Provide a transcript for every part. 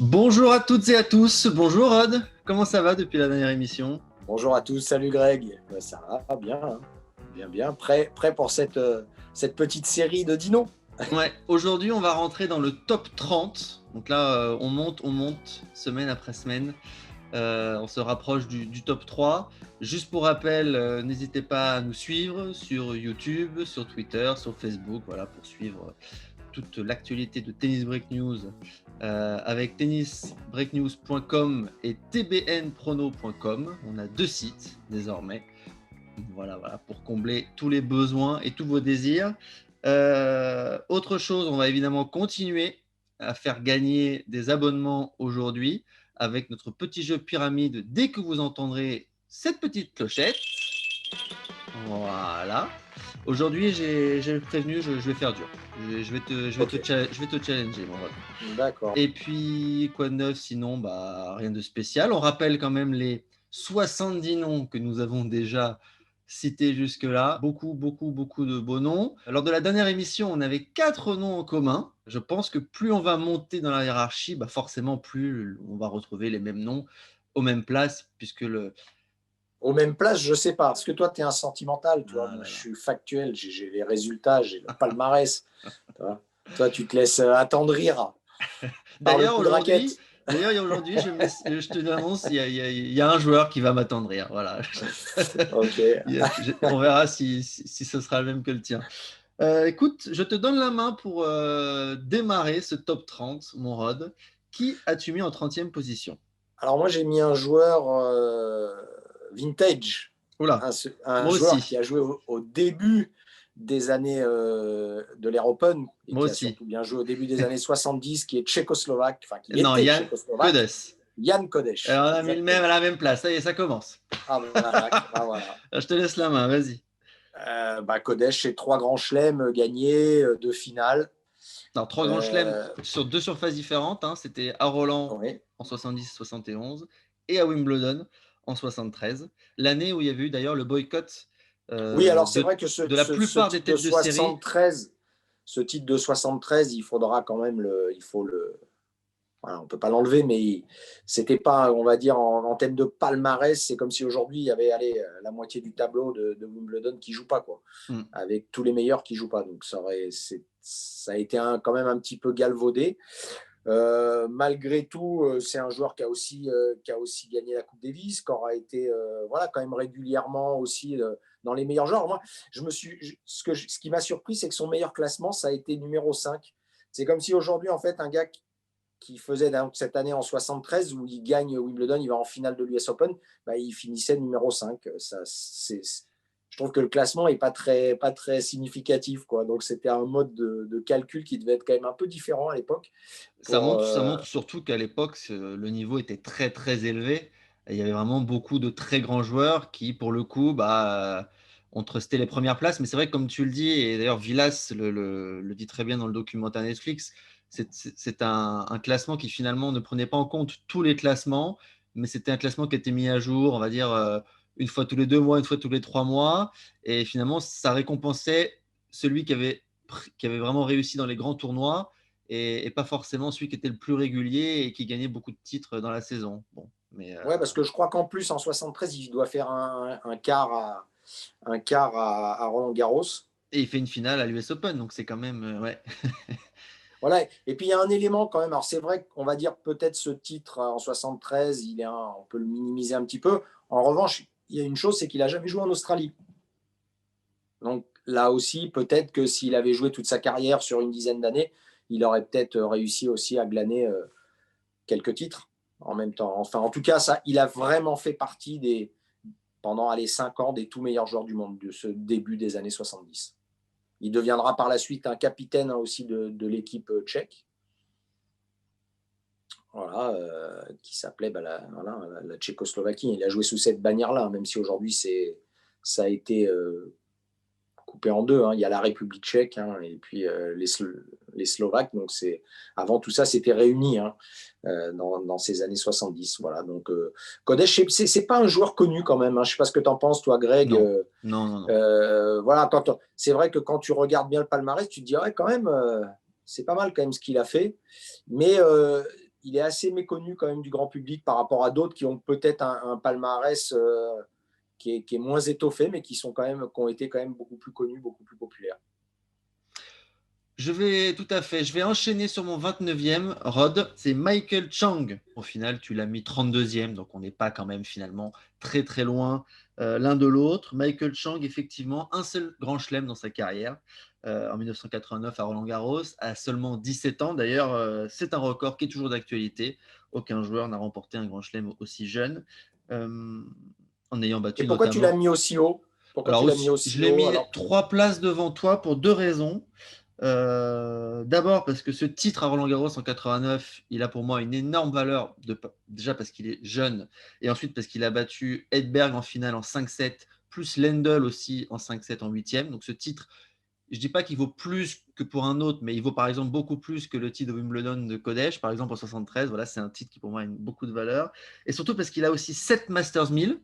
Bonjour à toutes et à tous, bonjour Rod, comment ça va depuis la dernière émission? Bonjour à tous, salut Greg. Ça va bien, hein. Bien. Prêt pour cette petite série de dinos. Ouais, aujourd'hui on va rentrer dans le top 30, donc là on monte semaine après semaine, on se rapproche du top 3. Juste pour rappel, n'hésitez pas à nous suivre sur YouTube, sur Twitter, sur Facebook, voilà, pour suivre toute l'actualité de Tennis Break News avec tennisbreaknews.com et tbnprono.com. On a 2 sites désormais. Voilà, pour combler tous les besoins et tous vos désirs. Autre chose, on va évidemment continuer à faire gagner des abonnements aujourd'hui avec notre petit jeu pyramide dès que vous entendrez cette petite clochette. Voilà. Aujourd'hui, j'ai prévenu, je vais faire dur. Je vais te challenger, mon Rod. D'accord. Et puis, quoi de neuf sinon? Rien de spécial. On rappelle quand même les 70 noms que nous avons déjà cités jusque-là. Beaucoup de beaux noms. Lors de la dernière émission, on avait 4 noms en commun. Je pense que plus on va monter dans la hiérarchie, forcément, plus on va retrouver les mêmes noms aux mêmes places, puisque Aux mêmes places, je sais pas. Parce que toi, tu es un sentimental, tu vois. Moi, là. je suis factuel, j'ai les résultats, j'ai le palmarès. Toi, tu te laisses attendrir par le D'ailleurs, coup de raquette. aujourd'hui, je te l'annonce, il y a un joueur qui va m'attendrir. Voilà. Ok. On verra si ce sera le même que le tien. Écoute, je te donne la main pour démarrer ce top 30, mon Rod. Qui as-tu mis en 30e position? Alors moi, j'ai mis un joueur vintage, Oula, un moi joueur qui aussi. a joué au début des années de l'Air Open et Moi qui a aussi. surtout bien joué au début des années 70, qui est tchécoslovaque, enfin qui Non, était Yann tchécoslovaque, Kodes. Jan Kodeš. Alors, on a mis le même à Exactement. la même place. Ça y est, ça commence. Voilà. Je te laisse la main, vas-y. Kodeš, c'est 3 grands chelems gagnés, 2 finales. Alors, 3 grands chelems sur 2 surfaces différentes. Hein. C'était à Roland Oui. en 70-71 et à Wimbledon en 73. L'année où il y avait eu d'ailleurs le boycott Oui, alors c'est vrai que de la plupart des têtes de série. Ce titre de 73, il faudra quand même voilà, on ne peut pas l'enlever, mais c'était pas, on va dire, en thème de palmarès, c'est comme si aujourd'hui il y avait la moitié du tableau de Wimbledon qui joue pas, quoi, avec tous les meilleurs qui jouent pas. Donc ça a été quand même un petit peu galvaudé. Malgré tout, c'est un joueur qui a aussi gagné la Coupe Davis, qui aura été voilà, quand même régulièrement aussi dans les meilleurs joueurs. Moi, ce qui m'a surpris, c'est que son meilleur classement, ça a été numéro 5. C'est comme si aujourd'hui, en fait, un gars qui faisait cette année en 73, où il gagne Wimbledon, il va en finale de l'US Open, il finissait numéro 5. Je trouve que le classement n'est pas très significatif, quoi. Donc c'était un mode de calcul qui devait être quand même un peu différent à l'époque. Ça montre surtout qu'à l'époque, le niveau était très très élevé. Et il y avait vraiment beaucoup de très grands joueurs qui, pour le coup, ont trusté les premières places. Mais c'est vrai que, comme tu le dis, et d'ailleurs Villas le dit très bien dans le documentaire Netflix, c'est un classement qui finalement ne prenait pas en compte tous les classements, mais c'était un classement qui était mis à jour, on va dire, une fois tous les 2 mois, une fois tous les 3 mois. Et finalement, ça récompensait celui qui avait vraiment réussi dans les grands tournois et pas forcément celui qui était le plus régulier et qui gagnait beaucoup de titres dans la saison. Bon, mais Ouais, parce que je crois qu'en plus, en 73, il doit faire un quart à Roland Garros. et il fait une finale à l'US Open, donc c'est quand même ouais. Voilà. Et puis il y a un élément quand même. Alors c'est vrai qu'on va dire peut-être ce titre en 73, on peut le minimiser un petit peu. En revanche, il y a une chose, c'est qu'il n'a jamais joué en Australie. Donc là aussi, peut-être que s'il avait joué toute sa carrière sur une dizaine d'années, il aurait peut-être réussi aussi à glaner quelques titres en même temps. Enfin, en tout cas, il a vraiment fait partie pendant les 5 ans des tout meilleurs joueurs du monde de ce début des années 70. Il deviendra par la suite un capitaine aussi de l'équipe tchèque. Voilà, qui s'appelait la Tchécoslovaquie. Il a joué sous cette bannière-là, même si aujourd'hui ça a été coupé en deux. Hein. Il y a la République tchèque et puis les Slovaques. Donc avant tout ça, c'était réuni dans ces années 70. Voilà, donc Kodeš, c'est pas un joueur connu quand même. Hein. Je sais pas ce que tu en penses, toi, Greg. Non. Voilà, c'est vrai que quand tu regardes bien le palmarès, tu te dis ouais, quand même, c'est pas mal quand même ce qu'il a fait. Mais il est assez méconnu quand même du grand public par rapport à d'autres qui ont peut-être un palmarès qui est moins étoffé, mais qui ont été quand même beaucoup plus connus, beaucoup plus populaires. Tout à fait, je vais enchaîner sur mon 29e, Rod, c'est Michael Chang. Au final, tu l'as mis 32e, donc on n'est pas quand même finalement très très loin l'un de l'autre. Michael Chang, effectivement, un seul grand chelem dans sa carrière, en 1989 à Roland-Garros, à seulement 17 ans. D'ailleurs, c'est un record qui est toujours d'actualité. Aucun joueur n'a remporté un grand chelem aussi jeune, en ayant Et battu pourquoi tu l'as notamment… mis aussi haut? Pourquoi Alors tu l'as mis aussi, je aussi l'ai haut mis alors que... 3 places devant toi pour 2 raisons. D'abord parce que ce titre à Roland-Garros en 89, il a pour moi une énorme valeur, déjà parce qu'il est jeune, et ensuite parce qu'il a battu Edberg en finale en 5-7, plus Lendl aussi en 5-7 en huitième. Donc ce titre, je ne dis pas qu'il vaut plus que pour un autre, mais il vaut par exemple beaucoup plus que le titre de Wimbledon de Kodech, par exemple en 73. Voilà, c'est un titre qui pour moi a beaucoup de valeur. Et surtout parce qu'il a aussi 7 Masters 1000,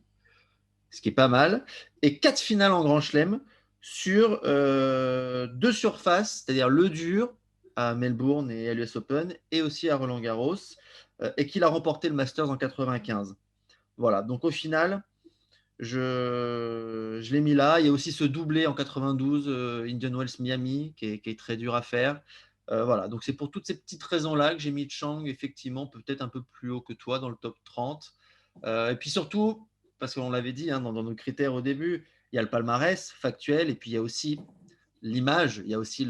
ce qui est pas mal, et 4 finales en Grand Chelem sur 2 surfaces, c'est-à-dire le dur à Melbourne et à l'US Open, et aussi à Roland-Garros, et qu'il a remporté le Masters en 95. Voilà, donc au final, je l'ai mis là. Il y a aussi ce doublé en 92, Indian Wells Miami, qui est très dur à faire. Voilà, donc c'est pour toutes ces petites raisons-là que j'ai mis Chang, effectivement, peut-être un peu plus haut que toi dans le top 30. Et puis surtout, parce qu'on l'avait dit dans nos critères au début, il y a le palmarès factuel, et puis il y a aussi l'image, il y a aussi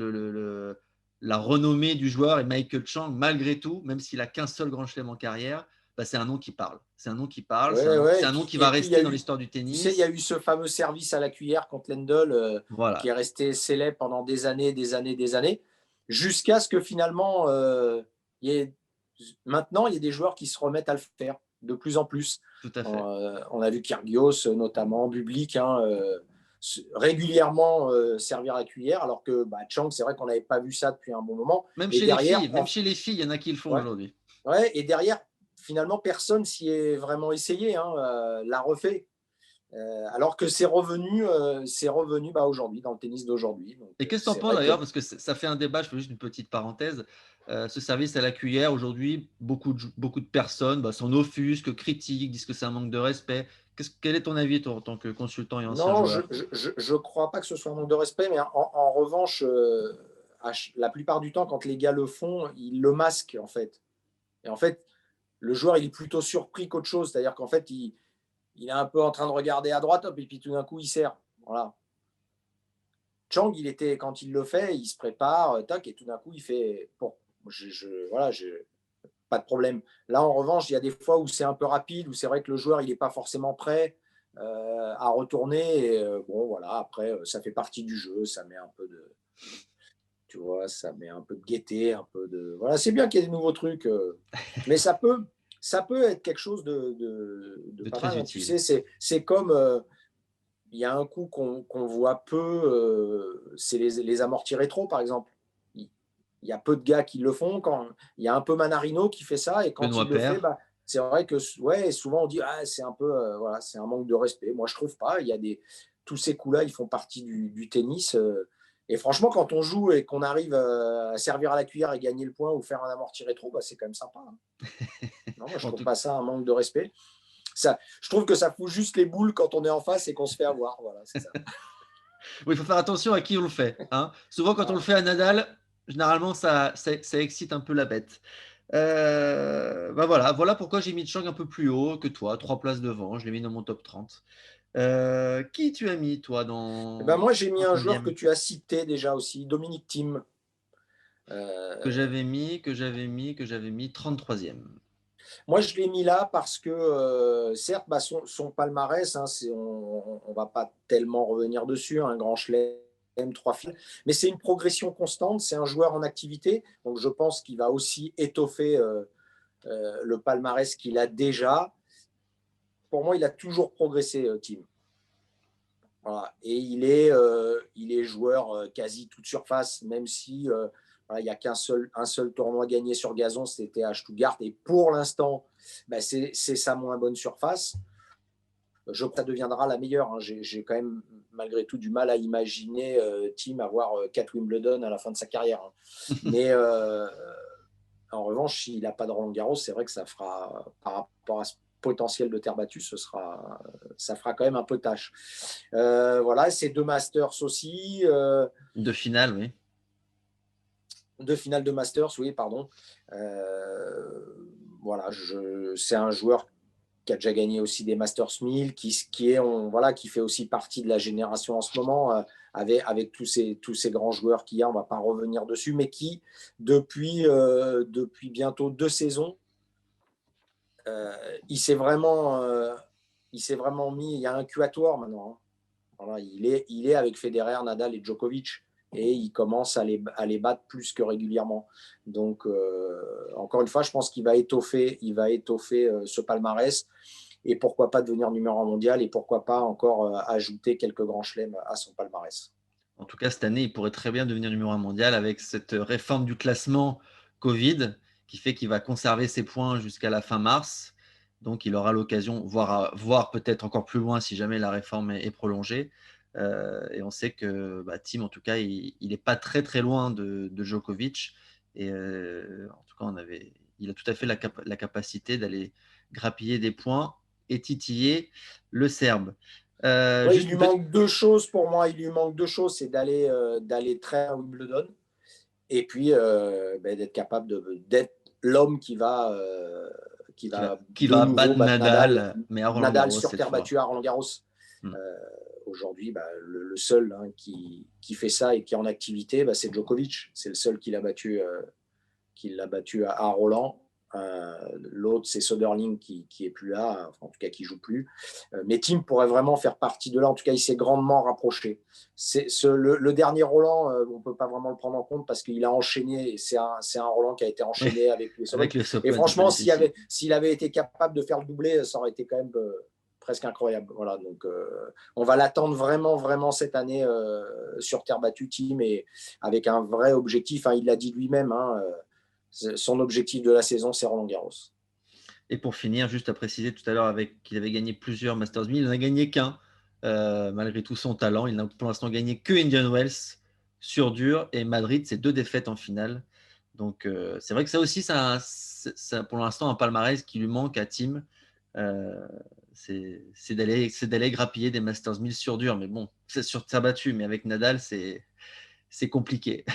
la renommée du joueur. Et Michael Chang, malgré tout, même s'il a qu'un seul grand chelem en carrière, bah, c'est un nom qui parle. C'est un nom qui parle, Ouais, ouais. c'est un nom qui va Et puis, il y a rester dans eu, l'histoire du tu sais, il y a tennis. eu ce fameux service à la cuillère contre Lendl qui Voilà. est resté célèbre pendant des années, des années, des années, jusqu'à ce que finalement, il y ait, maintenant, il y a des joueurs qui se remettent à le faire de plus en plus. Tout à fait. On a vu Kyrgios, notamment, Bublik, régulièrement servir à la cuillère, alors que Chang, c'est vrai qu'on n'avait pas vu ça depuis un bon moment. Même Et chez les derrière, filles, même chez les filles, il y en a qui le font ouais, aujourd'hui. ouais, et derrière, finalement, personne s'y est vraiment essayé, l'a refait. Alors que c'est revenu aujourd'hui, dans le tennis d'aujourd'hui. Donc, Et qu'est-ce que tu en c'est penses vrai que d'ailleurs? Parce que ça fait un débat, je fais juste une petite parenthèse. Ce service à la cuillère, aujourd'hui, beaucoup de personnes s'en offusquent, critiquent, disent que c'est un manque de respect. Quel est ton avis, toi, en tant que consultant et ancien non, joueur? je crois pas que ce soit un manque de respect, mais en revanche, la plupart du temps, quand les gars le font, ils le masquent, en fait. Et en fait, le joueur, il est plutôt surpris qu'autre chose. C'est-à-dire qu'en fait, il est un peu en train de regarder à droite, hop, et puis tout d'un coup, il sert. Voilà. Chang, quand il le fait, il se prépare, tac, et tout d'un coup, il fait bon, voilà, pas de problème. Là, en revanche, il y a des fois où c'est un peu rapide, où c'est vrai que le joueur, il n'est pas forcément prêt à retourner. Et, bon, voilà, après, ça fait partie du jeu, ça met un peu de, tu vois, ça met un peu de gaieté, un peu de, voilà, c'est bien qu'il y ait des nouveaux trucs, mais ça peut être quelque chose de De pas très mal. Hein. Tu utile. sais, c'est comme il y a un coup qu'on voit peu, c'est les amortis rétro, par exemple. Il y a peu de gars qui le font. Il y a un peu Manarino qui fait ça, et quand il Benoît le fait, Paire. c'est vrai que ouais, souvent on dit c'est un peu voilà, c'est un manque de respect. Moi, je trouve pas. Il y a tous ces coups-là, ils font partie du tennis. Et franchement, quand on joue et qu'on arrive à servir à la cuillère et gagner le point ou faire un amorti rétro, c'est quand même sympa. Hein. Non, moi, je En trouve tout… pas ça un manque de respect. Je trouve que ça fout juste les boules quand on est en face et qu'on se fait avoir. Voilà, c'est ça. Oui, il faut faire attention à qui on le fait. Souvent, quand on le Voilà. fait à Nadal, généralement, ça excite un peu la bête. Voilà pourquoi j'ai mis Chang un peu plus haut que toi, 3 places devant. Je l'ai mis dans mon top 30. Qui tu as mis, toi, Eh ben, dans moi, j'ai mis un joueur que 29e? tu as cité déjà aussi, Dominique Thiem. Que Euh, j'avais mis 33e. Moi, je l'ai mis là parce que, certes, son palmarès, on va pas tellement revenir dessus, un grand chelem, 3 finales, mais c'est une progression constante, c'est un joueur en activité, donc je pense qu'il va aussi étoffer le palmarès qu'il a déjà. Pour moi, il a toujours progressé, Thiem. Voilà. Et il est joueur quasi toute surface, même si voilà, il n'y a un seul tournoi gagné sur gazon, c'était à Stuttgart. Et pour l'instant, c'est sa moins bonne surface. Je crois que ça deviendra la meilleure. Hein. J'ai quand même, malgré tout, du mal à imaginer Thiem avoir 4 Wimbledon à la fin de sa carrière. Hein. Mais En revanche, s'il n'a pas de Roland-Garros, c'est vrai que ça fera, par rapport à ce potentiel de terre battue, ça fera quand même un peu tâche. Voilà, ces 2 Masters aussi. De finale, oui. 2 finales de Masters, oui, pardon. Voilà, c'est un joueur qui a déjà gagné aussi des Masters 1000, qui fait aussi partie de la génération en ce moment, avec tous ces grands joueurs qu'il y a, on ne va pas revenir dessus, mais qui, depuis bientôt 2 saisons, il s'est vraiment mis, il y a un cuatoire maintenant. Hein. Voilà, il est avec Federer, Nadal et Djokovic, et il commence à les battre plus que régulièrement. Donc, encore une fois, je pense qu'il va étoffer ce palmarès, et pourquoi pas devenir numéro 1 mondial, et pourquoi pas encore ajouter quelques grands chelems à son palmarès. En tout cas, cette année, il pourrait très bien devenir numéro 1 mondial avec cette réforme du classement Covid qui fait qu'il va conserver ses points jusqu'à la fin mars. Donc, il aura l'occasion, voire peut-être encore plus loin si jamais la réforme est prolongée. Et on sait que Thiem, en tout cas, il n'est pas très très loin de Djokovic. Et en tout cas, il a tout à fait la capacité d'aller grappiller des points et titiller le Serbe. Ouais, il lui manque 2 choses pour moi. Il lui manque 2 choses, c'est d'aller très à Wimbledon, et puis d'être capable d'être l'homme qui va de nouveau battre battre Nadal, mais à Nadal Roland-Garros sur cette terre fois. battue à Roland-Garros. Aujourd'hui, le seul qui fait ça et qui est en activité, c'est Djokovic. C'est le seul qui l'a battu à Roland. L'autre, c'est Söderling qui est plus là, enfin, en tout cas qui joue plus. Mais Thiem pourrait vraiment faire partie de là. En tout cas, il s'est grandement rapproché. Le dernier Roland, on peut pas vraiment le prendre en compte parce qu'il a enchaîné. C'est un Roland qui a été enchaîné avec les Open. Et franchement, s'il avait été capable de faire le doublé, ça aurait été quand même presque incroyable. Voilà, donc on va l'attendre vraiment, vraiment cette année sur terre battue, Thiem, et avec un vrai objectif. Il l'a dit lui-même. Son objectif de la saison, c'est Roland-Garros. Et pour finir, juste à préciser tout à l'heure qu'il avait gagné plusieurs Masters 1000, il n'en a gagné qu'un, malgré tout son talent. Il n'a pour l'instant gagné que Indian Wells sur dur et Madrid, c'est 2 défaites en finale. Donc c'est vrai que ça aussi, c'est pour l'instant un palmarès qui lui manque à Thiem. C'est d'aller grappiller des Masters 1000 sur dur. Mais bon, c'est sur terre battue, mais avec Nadal, c'est compliqué.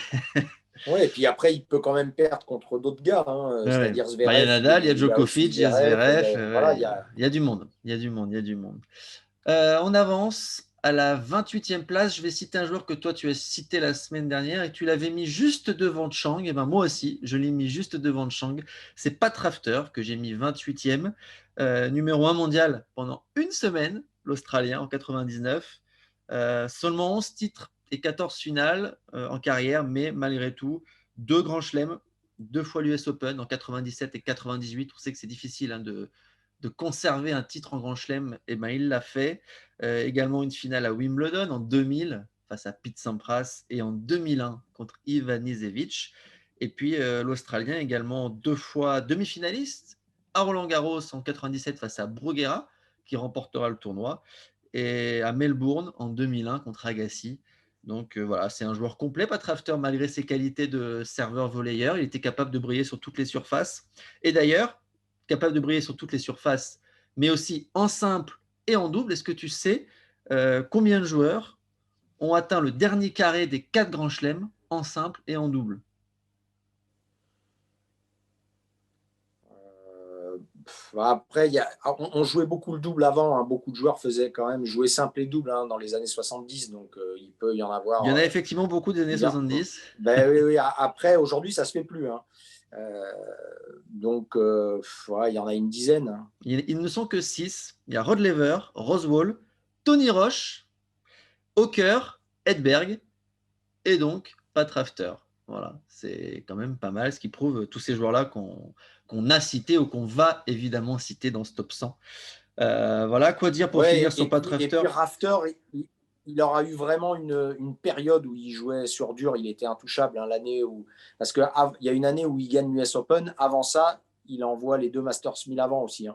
Oui, et puis après, il peut quand même perdre contre d'autres gars, c'est-à-dire Il y a Zverev. Nadal, il y a Il y a aussi Djokovic, il y a Zverev. voilà, Il y a du monde. Il y a du monde. Il y a du monde. On avance à la 28e place. Je vais citer un joueur que toi, tu as cité la semaine dernière et tu l'avais mis juste devant Chang. Et ben moi aussi, je l'ai mis juste devant Chang. C'est Pat Rafter que j'ai mis 28e. Numéro 1 mondial pendant une semaine, l'Australien en 99. Seulement 11 titres et 14 finales en carrière, mais malgré tout, 2 grands chelems, 2 fois l'US Open en 97 et 98. On sait que c'est difficile de conserver un titre en Grand Chelem, et il l'a fait. Également une finale à Wimbledon en 2000 face à Pete Sampras et en 2001 contre Ivan Izevich. Et puis l'Australien également 2 fois demi-finaliste à Roland-Garros en 97 face à Bruguera qui remportera le tournoi, et à Melbourne en 2001 contre Agassi. Donc voilà, c'est un joueur complet, Pat Rafter, malgré ses qualités de serveur volleyeur. Il était capable de briller sur toutes les surfaces. Et d'ailleurs, capable de briller sur toutes les surfaces, mais aussi en simple et en double. Est-ce que tu sais combien de joueurs ont atteint le dernier carré des 4 grands chelems en simple et en double? Après, on jouait beaucoup le double avant. Beaucoup de joueurs faisaient quand même jouer simple et double dans les années 70. Donc, il peut y en avoir. Il y en a effectivement beaucoup des années 70. Oui. Après, aujourd'hui, ça ne se fait plus. Donc, il y en a une dizaine. Ils ne sont que 6. Il y a Rod Laver, Rosewall, Tony Roche, Hawker, Edberg et donc Pat Rafter. Voilà, c'est quand même pas mal, ce qui prouve tous ces joueurs-là qu'on a cités ou qu'on va évidemment citer dans ce top 100. Voilà, quoi dire pour finir sur Pat Rafter? Et puis Rafter, il aura eu vraiment une période où il jouait sur dur, il était intouchable, l'année où... Parce qu'il y a une année où il gagne l'US Open, avant ça, il envoie les 2 Masters 1000 avant aussi.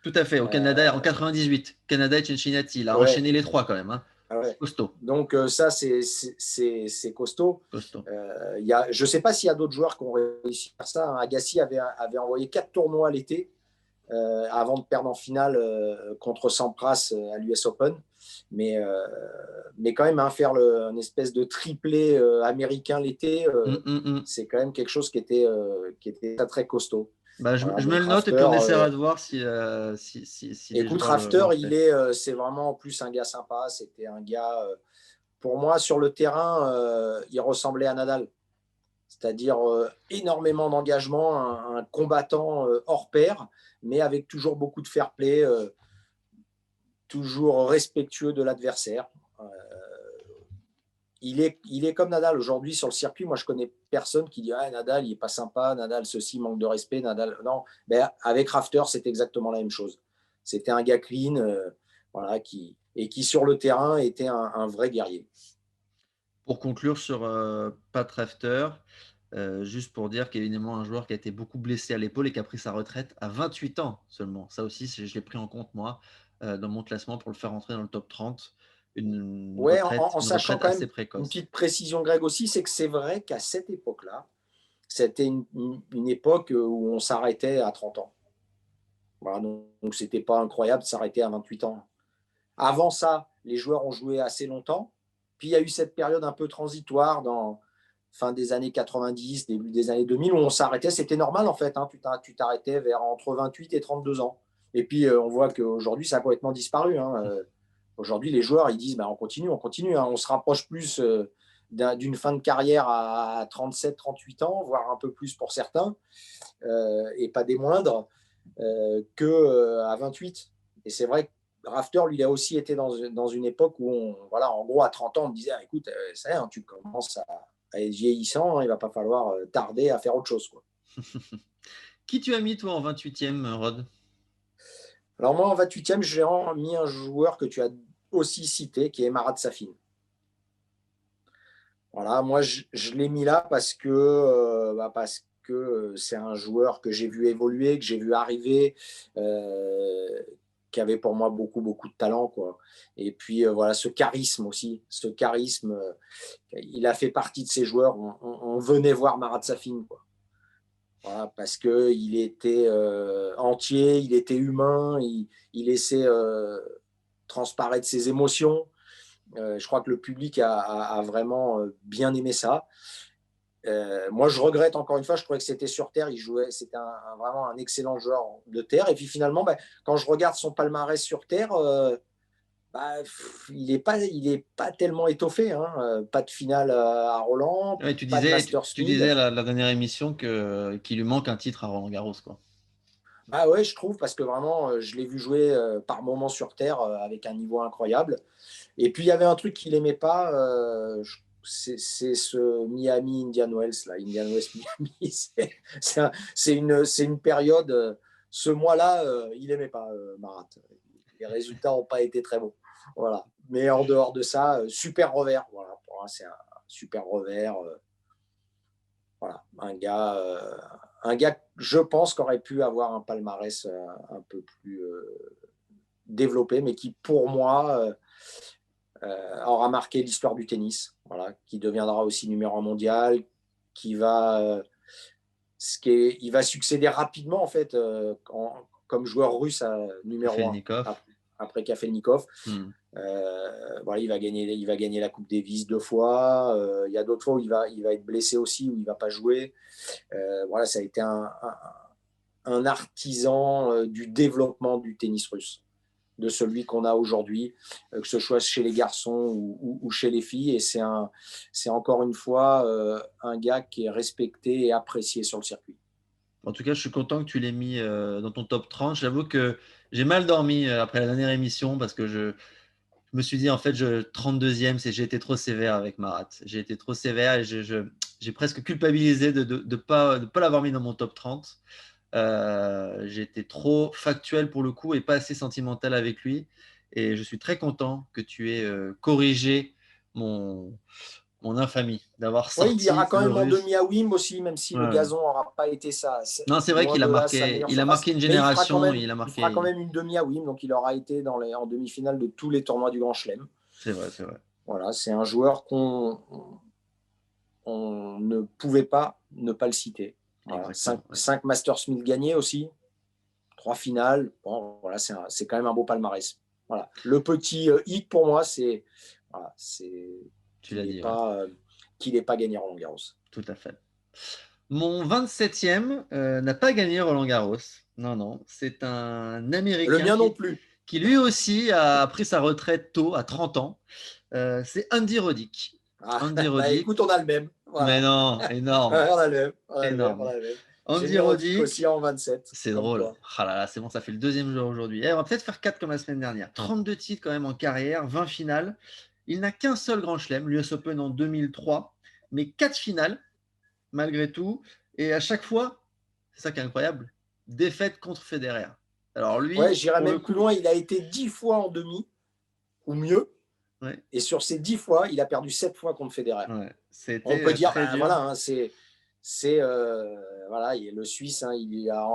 Tout à fait, au Canada en 98. Canada et Cincinnati, il a enchaîné les 3 quand même. Ah ouais. Costaud. Donc ça, c'est costaud. Costaud. Je ne sais pas s'il y a d'autres joueurs qui ont réussi à faire ça. Hein. Agassi avait envoyé 4 tournois l'été avant de perdre en finale contre Sampras à l'US Open. Mais quand même, hein, faire une espèce de triplé américain l'été, c'est quand même quelque chose qui était très, très costaud. Bah, Voilà, je me donc le note et puis on essaiera de voir si les écoute, joueurs Rafter, l'ont fait. c'est vraiment en plus un gars sympa. C'était un gars, pour moi, sur le terrain, il ressemblait à Nadal. C'est-à-dire énormément d'engagement, un combattant hors pair, mais avec toujours beaucoup de fair play, toujours respectueux de l'adversaire. Il est comme Nadal aujourd'hui sur le circuit. Moi, je connais personne qui dit ah, Nadal, il n'est pas sympa, Nadal, ceci, manque de respect, Nadal. Non, ben, avec Rafter, c'est exactement la même chose. C'était un gars clean, voilà, qui sur le terrain était un vrai guerrier. Pour conclure sur Pat Rafter, juste pour dire qu'évidemment, un joueur qui a été beaucoup blessé à l'épaule et qui a pris sa retraite à 28 ans seulement. Ça aussi, je l'ai pris en compte, moi, dans mon classement pour le faire entrer dans le top 30. Ouais, en Une sachant retraite quand même assez une précoce. petite précision, Greg, aussi, c'est que c'est vrai qu'à cette époque-là, c'était une époque où on s'arrêtait à 30 ans. Voilà, donc, c'était pas incroyable de s'arrêter à 28 ans. Avant ça, les joueurs ont joué assez longtemps. Puis il y a eu cette période un peu transitoire dans fin des années 90, début des années 2000, où on s'arrêtait. C'était normal en fait. Hein, tu t'arrêtais vers entre 28 et 32 ans. Et puis on voit qu'aujourd'hui, ça a complètement disparu. Hein. Aujourd'hui, les joueurs, ils disent bah, on continue, on continue. Hein. On se rapproche plus d'une fin de carrière à 37, 38 ans, voire un peu plus pour certains, et pas des moindres, qu'à 28. Et c'est vrai que Rafter, lui, il a aussi été dans une époque où, voilà, en gros, à 30 ans, on me disait, ah, écoute, ça y est, hein, tu commences à être vieillissant, hein, il ne va pas falloir tarder à faire autre chose. Quoi. Qui tu as mis, toi, en 28e, Rod? Alors moi, en 28e, j'ai mis un joueur que tu as aussi cité, qui est Marat Safin. Voilà, moi, je l'ai mis là parce que c'est un joueur que j'ai vu évoluer, que j'ai vu arriver, qui avait pour moi beaucoup, beaucoup de talent. Quoi. Et puis, voilà, ce charisme aussi. Ce charisme, il a fait partie de ces joueurs. On venait voir Marat Safin. Quoi. Voilà, parce qu'il était entier, il était humain, il laissait transparaître ses émotions. Je crois que le public a vraiment bien aimé ça. Moi, je regrette encore une fois, je trouvais que c'était sur terre, il jouait, c'était vraiment un excellent joueur de terre. Et puis finalement, quand je regarde son palmarès sur terre, il est pas tellement étoffé. Hein. Pas de finale à Roland, Ouais, pas de Masters tu disais 1000. à la dernière émission qu'il lui manque un titre à Roland-Garros, quoi. Bah ouais, je trouve, parce que vraiment, je l'ai vu jouer par moments sur terre avec un niveau incroyable. Et puis, il y avait un truc qu'il n'aimait pas, c'est ce Miami Indian Wells, là, Indian Wells Miami. C'est une période, ce mois-là, il n'aimait pas Marat. Les résultats n'ont pas été très bons. Voilà. Mais en dehors de ça, super revers. Voilà, pour moi, c'est un super revers. Voilà, un gars, je pense, qu'aurait pu avoir un palmarès un peu plus développé, mais qui, pour moi, aura marqué l'histoire du tennis, voilà, qui deviendra aussi numéro 1 mondial, il va succéder rapidement en fait comme joueur russe numéro 1 après Kafelnikov. Voilà, il va gagner la Coupe Davis 2 fois. Il y a d'autres fois où il va être blessé aussi, où il va pas jouer. Voilà, ça a été un artisan du développement du tennis russe, de celui qu'on a aujourd'hui, que ce soit chez les garçons ou chez les filles. Et c'est encore une fois un gars qui est respecté et apprécié sur le circuit. En tout cas, je suis content que tu l'aies mis dans ton top 30. J'avoue que j'ai mal dormi après la dernière émission parce que je me suis dit, en fait, 32e, j'ai été trop sévère avec Marat. J'ai été trop sévère et j'ai presque culpabilisé de ne pas l'avoir mis dans mon top 30. J'ai été trop factuel pour le coup et pas assez sentimental avec lui. Et je suis très content que tu aies corrigé mon infamie d'avoir Oui, il ira sorti quand le même en russe. demi à Wim aussi, même si le Ouais. gazon n'aura pas été ça. Non, c'est vrai Loin qu'il a de là sa meilleure il a surface. marqué une Mais génération. il fera quand même une demi à Wim, donc il aura été en demi-finale de tous les tournois du Grand Chelem. C'est vrai, c'est vrai. Voilà, c'est un joueur on ne pouvait pas ne pas le citer. Voilà, Exactement. Ouais. 5 Masters 1000 gagnés aussi, 3 finales. Bon, voilà, c'est quand même un beau palmarès. Voilà. Le petit hic pour moi, c'est voilà, Tu qu'il l'as n'ait dit, ouais, pas, gagné Roland Garros. tout à fait. Mon 27e n'a pas gagné Roland Garros. Non, non, c'est un Le Américain mien non plus. qui lui aussi a pris sa retraite tôt, à 30 ans. C'est Andy Roddick. Ah, Andy bah écoute, Roddick, on a le même. mais Voilà. non, énorme, Ouais, on a le même. On a le même. On énorme. a le même. J'ai Andy mis Roddick aussi Roddick, en 27, c'est comme drôle. toi. Ah là là, c'est bon, ça fait le deuxième jour aujourd'hui. On va peut-être faire 4 comme la semaine dernière. 32 titres quand même en carrière, 20 finales. Il n'a qu'un seul grand chelem, l'US Open en 2003, mais 4 finales malgré tout. Et à chaque fois, c'est ça qui est incroyable, défaite contre Federer. Alors Ouais, lui, j'irais pour le même plus coup, loin. Il a été 10 fois en demi, ou mieux. ouais, Et sur ces 10 fois, il a perdu 7 fois contre Federer. ouais, On c'était peut dire, très ben dur. voilà, hein, voilà, le Suisse, hein,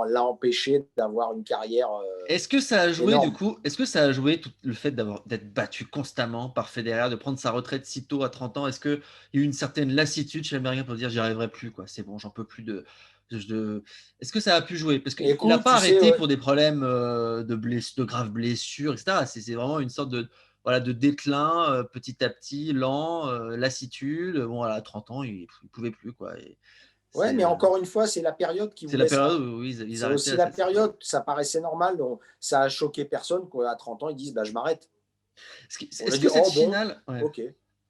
l'a empêché d'avoir une carrière Est-ce que ça a joué du énorme. coup, est-ce que ça a joué tout le fait d'être battu constamment par Federer, de prendre sa retraite si tôt à 30 ans? Est-ce qu'il y a eu une certaine lassitude chez l'Américain pour dire j'y arriverai plus, quoi, c'est bon, j'en peux plus de... Est-ce que ça a pu jouer? Parce qu'il n'a Écoute, pas tu sais, arrêté pour des problèmes de graves blessures, etc. C'est vraiment une sorte de, voilà, de déclin petit à petit, lent, lassitude. Bon, voilà, à 30 ans, il ne pouvait plus, quoi. Et ouais, mais encore une fois, c'est la période qui c'est la voulait ça. période où ils C'est arrêtaient aussi à la cette époque. période, ça paraissait normal, donc ça a choqué personne qu'à 30 ans, ils disent bah, je m'arrête. On a Est-ce dit que cette oh bon, finale, ouais. ok.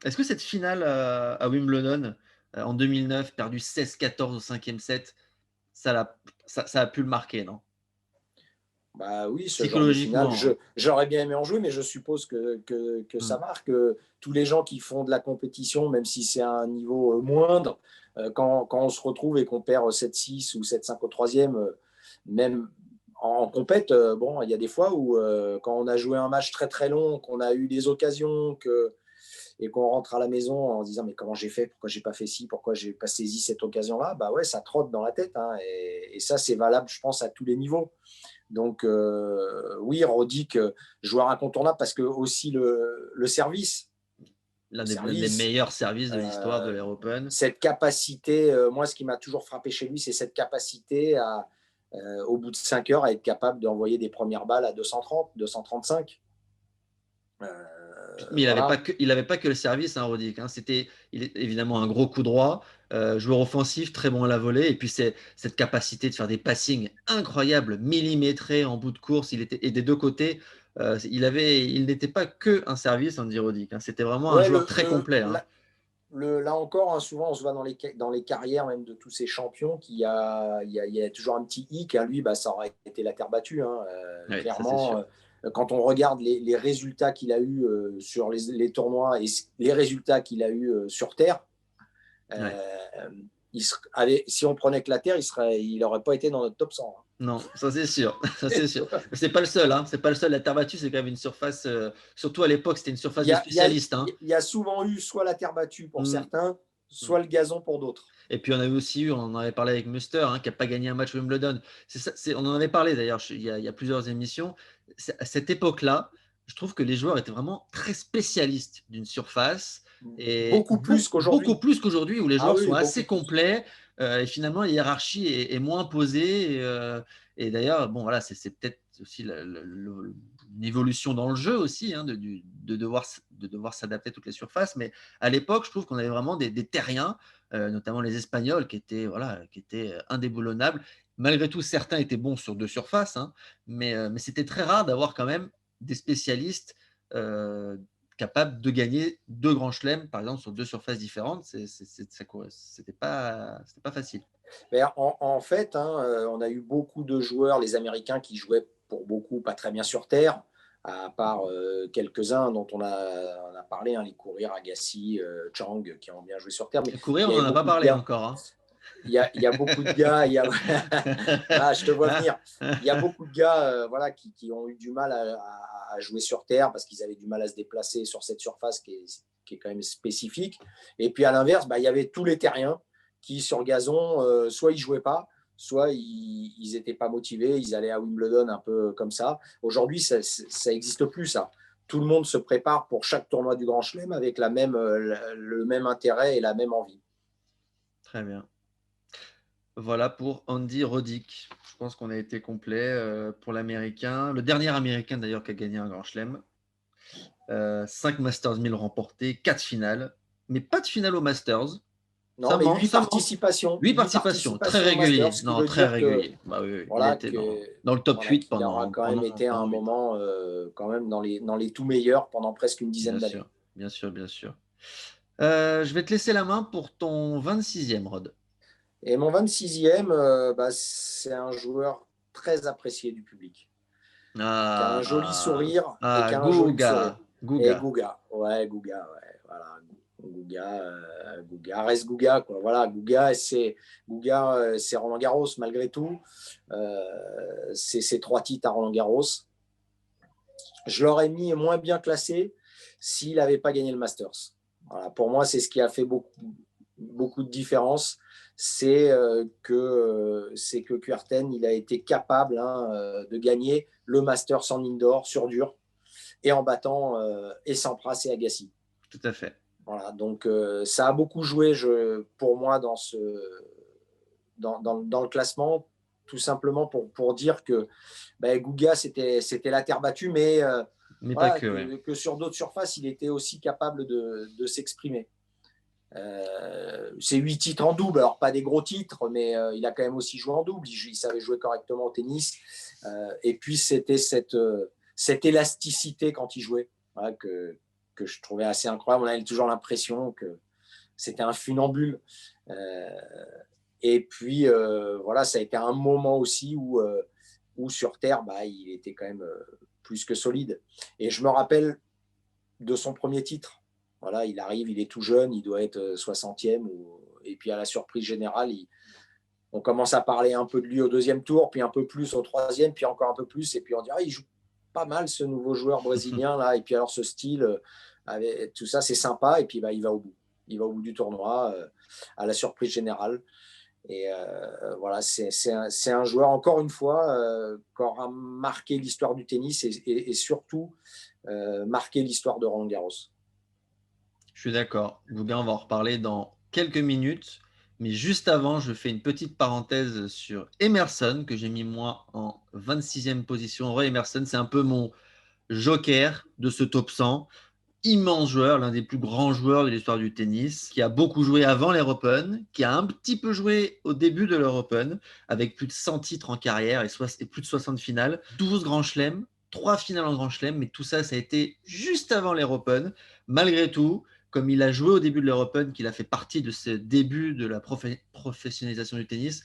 Est-ce que cette finale à Wimbledon en 2009, perdu 16-14 au cinquième set, ça a pu le marquer, non? Bah oui, ce genre de finale, Psychologiquement. j'aurais bien aimé en jouer, mais je suppose que ça Hein. marque. Tous les gens qui font de la compétition, même si c'est à un niveau moindre, quand on se retrouve et qu'on perd 7-6 ou 7-5 au troisième, même en compète, bon, il y a des fois où quand on a joué un match très très long, qu'on a eu des occasions et qu'on rentre à la maison en se disant mais comment j'ai fait, pourquoi j'ai pas fait ci, pourquoi j'ai pas saisi cette occasion-là, bah ouais, ça trotte dans la tête. Hein, et ça, c'est valable, je pense, à tous les niveaux. Donc, oui, Roddick, joueur incontournable parce que aussi le service, L'un le des service, meilleurs services de l'histoire de euh, l'Air Open. cette capacité, moi, ce qui m'a toujours frappé chez lui, c'est cette capacité au bout de 5 heures, à être capable d'envoyer des premières balles à 230, 235. Mais Voilà. il avait pas que le service, hein, Roddick. Hein. C'était évidemment un gros coup droit, joueur offensif, très bon à la volée, et puis cette capacité de faire des passings incroyables, millimétrés en bout de course. Et des deux côtés, il n'était pas que un service, Andy Roddick. Hein. C'était vraiment un Ouais, joueur très complet. Hein. là encore, hein, souvent, on se voit dans les carrières même de tous ces champions qu'il y a toujours un petit hic. À lui, bah, ça aurait été la terre battue. Hein, Oui, ça c'est sûr. clairement, quand on regarde les résultats qu'il a eus sur les tournois et les résultats qu'il a eus sur terre, Ouais. euh, si on prenait que la terre, il n'aurait pas été dans notre top 100. Hein. Non, ça c'est sûr, ça c'est sûr. C'est pas le seul, hein. C'est pas le seul. La terre battue, c'est quand même une surface. Surtout à l'époque, c'était une surface de spécialistes. Hein. Il y a souvent eu soit la terre battue pour Mm, certains, mm. soit le gazon pour d'autres. Et puis on avait aussi eu, on en avait parlé avec Muster, hein, qui n'a pas gagné un match Wimbledon. On en avait parlé d'ailleurs il y a plusieurs émissions. À cette époque-là, je trouve que les joueurs étaient vraiment très spécialistes d'une surface et Beaucoup plus beaucoup qu'aujourd'hui. plus qu'aujourd'hui où les Ah joueurs oui, sont beaucoup assez plus. complets et finalement la hiérarchie est moins posée. Et d'ailleurs, bon voilà, c'est peut-être aussi une évolution dans le jeu aussi, hein, de devoir s'adapter à toutes les surfaces. Mais à l'époque, je trouve qu'on avait vraiment des terriens notamment les Espagnols qui étaient indéboulonnables. Malgré tout, certains étaient bons sur deux surfaces, hein, mais c'était très rare d'avoir quand même des spécialistes capables de gagner deux grands chelems, par exemple, sur deux surfaces différentes. C'était pas facile. Mais en fait, hein, on a eu beaucoup de joueurs, les Américains, qui jouaient pour beaucoup pas très bien sur terre, à part quelques-uns dont on a parlé, hein, les Courir, Agassi, Chang, qui ont bien joué sur terre. Mais Courir, il y on avait n'en a pas beaucoup de parlé gars. encore. Hein. Il y a beaucoup de gars. Ah, je te vois venir. Il y a beaucoup de gars voilà, qui ont eu du mal à jouer sur terre parce qu'ils avaient du mal à se déplacer sur cette surface qui est quand même spécifique. Et puis à l'inverse, bah, il y avait tous les terriens qui, sur gazon, soit ils ne jouaient pas, soit ils n'étaient pas motivés, ils allaient à Wimbledon un peu comme ça. Aujourd'hui, ça n'existe plus, ça. tout le monde se prépare pour chaque tournoi du Grand Chelem avec le même intérêt et la même envie. Très bien. Voilà pour Andy Roddick. Je pense qu'on a été complet pour l'Américain. Le dernier Américain d'ailleurs qui a gagné un Grand Chelem. 5 Masters 1000 remportés, 4 finales. Mais pas de finale au Masters. Non, mais 8 participations. 8 participations, très régulier. Masters, non, très régulier. Bah, oui, voilà, il était dans le top 8 pendant. Il aura quand même été à un moment quand même dans les tout meilleurs pendant presque une dizaine d'années. Bien sûr. Je vais te laisser la main pour ton 26e, Rod. Et mon 26e, c'est un joueur très apprécié du public. Qui a un joli sourire. Et qui a un joli sourire. Gouga. Et Gouga. Ouais, Gouga, ouais. Voilà. Gouga reste Gouga, quoi. Voilà, Gouga, c'est Roland Garros malgré tout. C'est ces 3 titres à Roland Garros. Je l'aurais mis moins bien classé s'il n'avait pas gagné le Masters. Voilà, pour moi, c'est ce qui a fait beaucoup de différence. C'est que Kuerten, il a été capable de gagner le Masters en indoor sur dur et en battant Sampras et Agassi. Tout à fait. Voilà, donc ça a beaucoup joué pour moi dans le classement, tout simplement pour dire que Gouga, c'était la terre battue, mais voilà, pas que sur d'autres surfaces, il était aussi capable de s'exprimer. C'est 8 titres en double, alors pas des gros titres, mais il a quand même aussi joué en double, il savait jouer correctement au tennis, et puis c'était cette élasticité quand il jouait, voilà, que je trouvais assez incroyable. On avait toujours l'impression que c'était un funambule. Et puis, voilà, ça a été un moment aussi où sur Terre, il était quand même plus que solide. Et je me rappelle de son premier titre. Voilà, il arrive, il est tout jeune, il doit être 60e. Et puis, à la surprise générale, on commence à parler un peu de lui au 2e tour, puis un peu plus au 3e, puis encore un peu plus. Et puis, on dit, il joue pas mal ce nouveau joueur brésilien là. Et puis, alors, ce style, avec tout ça, c'est sympa. Et puis, il va au bout. Il va au bout du tournoi, à la surprise générale. Et voilà, c'est un joueur, encore une fois, qui aura marqué l'histoire du tennis et surtout marqué l'histoire de Roland Garros. Je suis d'accord. Gouga, on va en reparler dans quelques minutes. Mais juste avant, je fais une petite parenthèse sur Emerson, que j'ai mis moi en 26e position. Roy Emerson, c'est un peu mon joker de ce top 100. Immense joueur, l'un des plus grands joueurs de l'histoire du tennis, qui a beaucoup joué avant l'Air Open, qui a un petit peu joué au début de l'Air Open, avec plus de 100 titres en carrière et plus de 60 finales, 12 grands chelems, 3 finales en grand chelem, mais tout ça, ça a été juste avant l'Air Open. Malgré tout, comme il a joué au début de l'Air Open, qu'il a fait partie de ce début de la professionnalisation du tennis,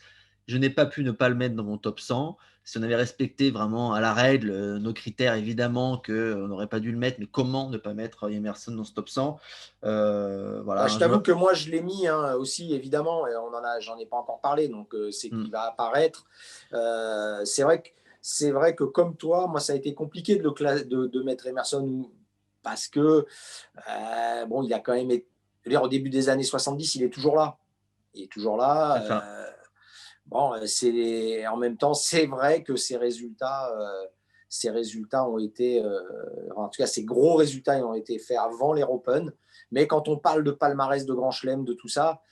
je n'ai pas pu ne pas le mettre dans mon top 100. Si on avait respecté vraiment à la règle nos critères, évidemment qu'on n'aurait pas dû le mettre, mais comment ne pas mettre Emerson dans ce top 100 voilà, je t'avoue que moi, je l'ai mis aussi, évidemment, et j'en ai pas encore parlé, donc c'est qu'il va apparaître. C'est vrai que comme toi, moi, ça a été compliqué de mettre Emerson parce que, il a quand même été, au début des années 70, il est toujours là. Il est toujours là. En même temps, c'est vrai que ces résultats ont été, en tout cas, ces gros résultats ont été faits avant l'Air Open. Mais quand on parle de palmarès de Grand Chelem, de tout ça,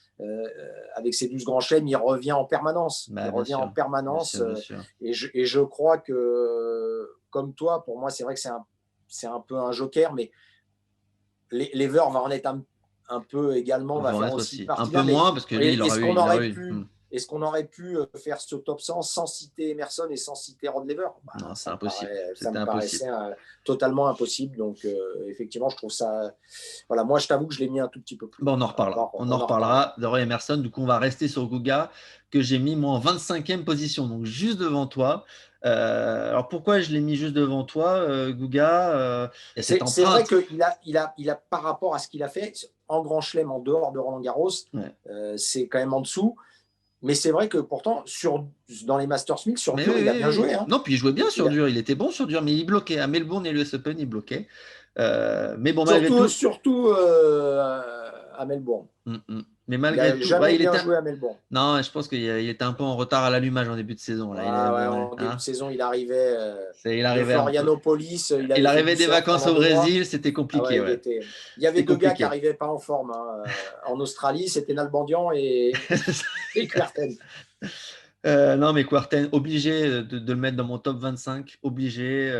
avec ces 12 Grands Chelems, il revient en permanence. Bien sûr. Et je crois que, comme toi, pour moi, c'est vrai que c'est un peu un joker, mais Lever va en être un peu également, va faire aussi partie. Un peu moins, parce que lui, il aurait eu... Est-ce qu'on aurait pu faire ce top 100 sans citer Emerson et sans citer Rod Laver? Non, c'est impossible. Ça me paraissait totalement impossible. Donc, effectivement, je trouve ça... Voilà, moi, je t'avoue que je l'ai mis un tout petit peu plus. On en reparlera. On en reparlera de Roy Emerson. Du coup, on va rester sur Gouga, que j'ai mis, moi, en 25e position, donc juste devant toi. Alors, pourquoi je l'ai mis juste devant toi, Gouga C'est vrai qu'il a, par rapport à ce qu'il a fait en Grand Chelem, en dehors de Roland Garros, c'est quand même en dessous. Mais c'est vrai que pourtant, dans les Masters 1000, sur dur, il a bien joué. Non, puis il jouait bien sur dur. Il était bon sur dur, mais il bloquait. À Melbourne et l'US Open, il bloquait. Mais bon, malgré tout... Surtout à Melbourne. Mais Il malgré n'a tout, jamais bien joué à Melbourne. non, je pense qu'il était un peu en retard à l'allumage en début de saison. Là. En début de saison, il arrivait Il de arrivait un peu. Florianopolis, il Il avait fait arrivait du des surf vacances pendant au 2 mois. Brésil, c'était Ah compliqué. ouais, Ouais. il y avait C'était 2 gars qui compliqué. n'arrivaient pas en forme en Australie, c'était Nalbandian et Kuerten. Non, mais Kuerten, obligé de le mettre dans mon top 25, obligé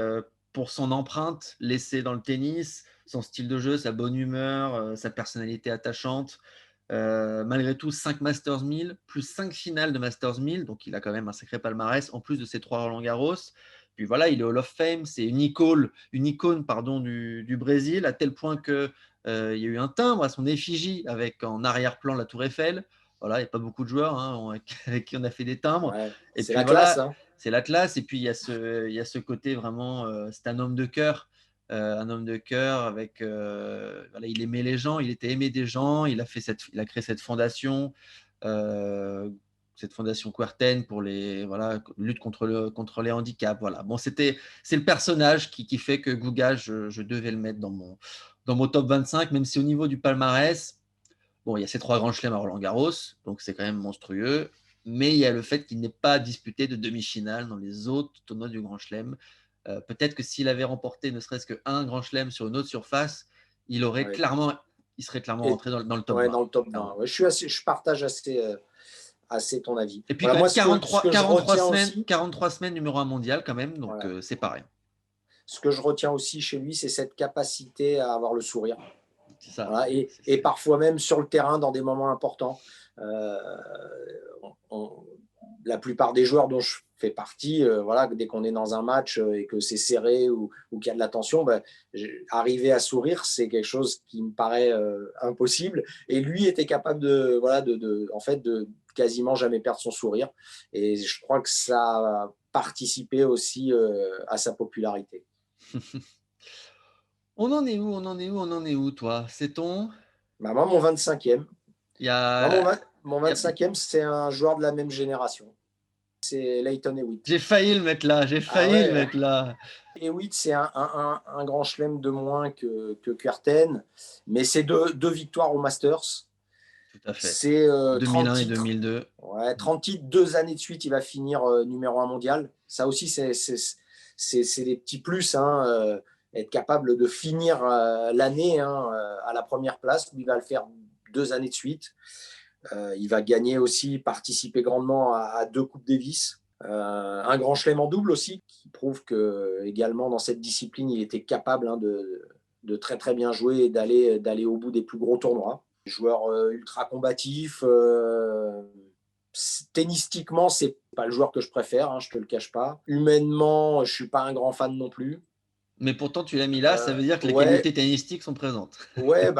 pour son empreinte laissée dans le tennis, son style de jeu, sa bonne humeur, sa personnalité attachante. Malgré tout, 5 Masters 1000, plus 5 finales de Masters 1000, donc il a quand même un sacré palmarès, en plus de ses 3 Roland-Garros. Puis voilà, il est Hall of Fame, c'est une icône du Brésil, à tel point qu'il y a eu un timbre à son effigie avec en arrière-plan la Tour Eiffel. Voilà, il n'y a pas beaucoup de joueurs avec qui on a fait des timbres. Ouais, Et c'est puis la classe. voilà, Hein. c'est la classe. Et puis il y a ce côté vraiment, c'est un homme de cœur. Un homme de cœur avec voilà, il aimait les gens, il était aimé des gens, il a créé cette fondation Kuerten pour les lutte contre les handicaps. Voilà. Bon, c'est le personnage qui fait que Guga, je devais le mettre dans mon top 25, même si au niveau du palmarès, bon, il y a ces 3 grands chelems à Roland-Garros, donc c'est quand même monstrueux. Mais il y a le fait qu'il n'ait pas disputé de demi-finale dans les autres tournois du Grand Chelem. Peut-être que s'il avait remporté ne serait-ce qu'un Grand Chelem sur une autre surface, il serait clairement rentré dans le top ouais, 20. dans le top 20. Ouais, je partage assez ton avis. Et puis Voilà, quand moi, même ce que je retiens 43 semaines numéro 1 mondial quand même, donc voilà, c'est pas rien. ce que je retiens aussi chez lui, c'est cette capacité à avoir le sourire. C'est ça. Voilà, et parfois même sur le terrain dans des moments importants. La plupart des joueurs dont je fais partie, voilà, dès qu'on est dans un match et que c'est serré ou qu'il y a de la tension, arriver à sourire, c'est quelque chose qui me paraît impossible. Et lui était capable en fait, de quasiment jamais perdre son sourire. Et je crois que ça a participé aussi à sa popularité. On en est où, toi? C'est ton. Moi, mon 25e. Il y Moi, a. mon 25e, c'est un joueur de la même génération. C'est Lleyton Hewitt. J'ai failli le mettre là. Ah ouais, Hewitt, c'est un grand chelem de moins que Kuerten, mais c'est deux victoires au Masters. Tout à fait. C'est 2001 30 et titres. 2002. Ouais, 30 titres, 2 années de suite, il va finir numéro 1 mondial. Ça aussi, c'est des petits plus. Hein, être capable de finir l'année à la première place. Il va le faire 2 années de suite. Il va gagner aussi, participer grandement à 2 Coupes Davis. Un grand chelem en double aussi, qui prouve que également dans cette discipline, il était capable de très très bien jouer et d'aller au bout des plus gros tournois. Joueur ultra combatif. Tennistiquement, c'est pas le joueur que je préfère, hein, je te le cache pas. Humainement, je suis pas un grand fan non plus. Mais pourtant, tu l'as mis là, ça veut dire que les Ouais, qualités tennistiques sont présentes. ouais,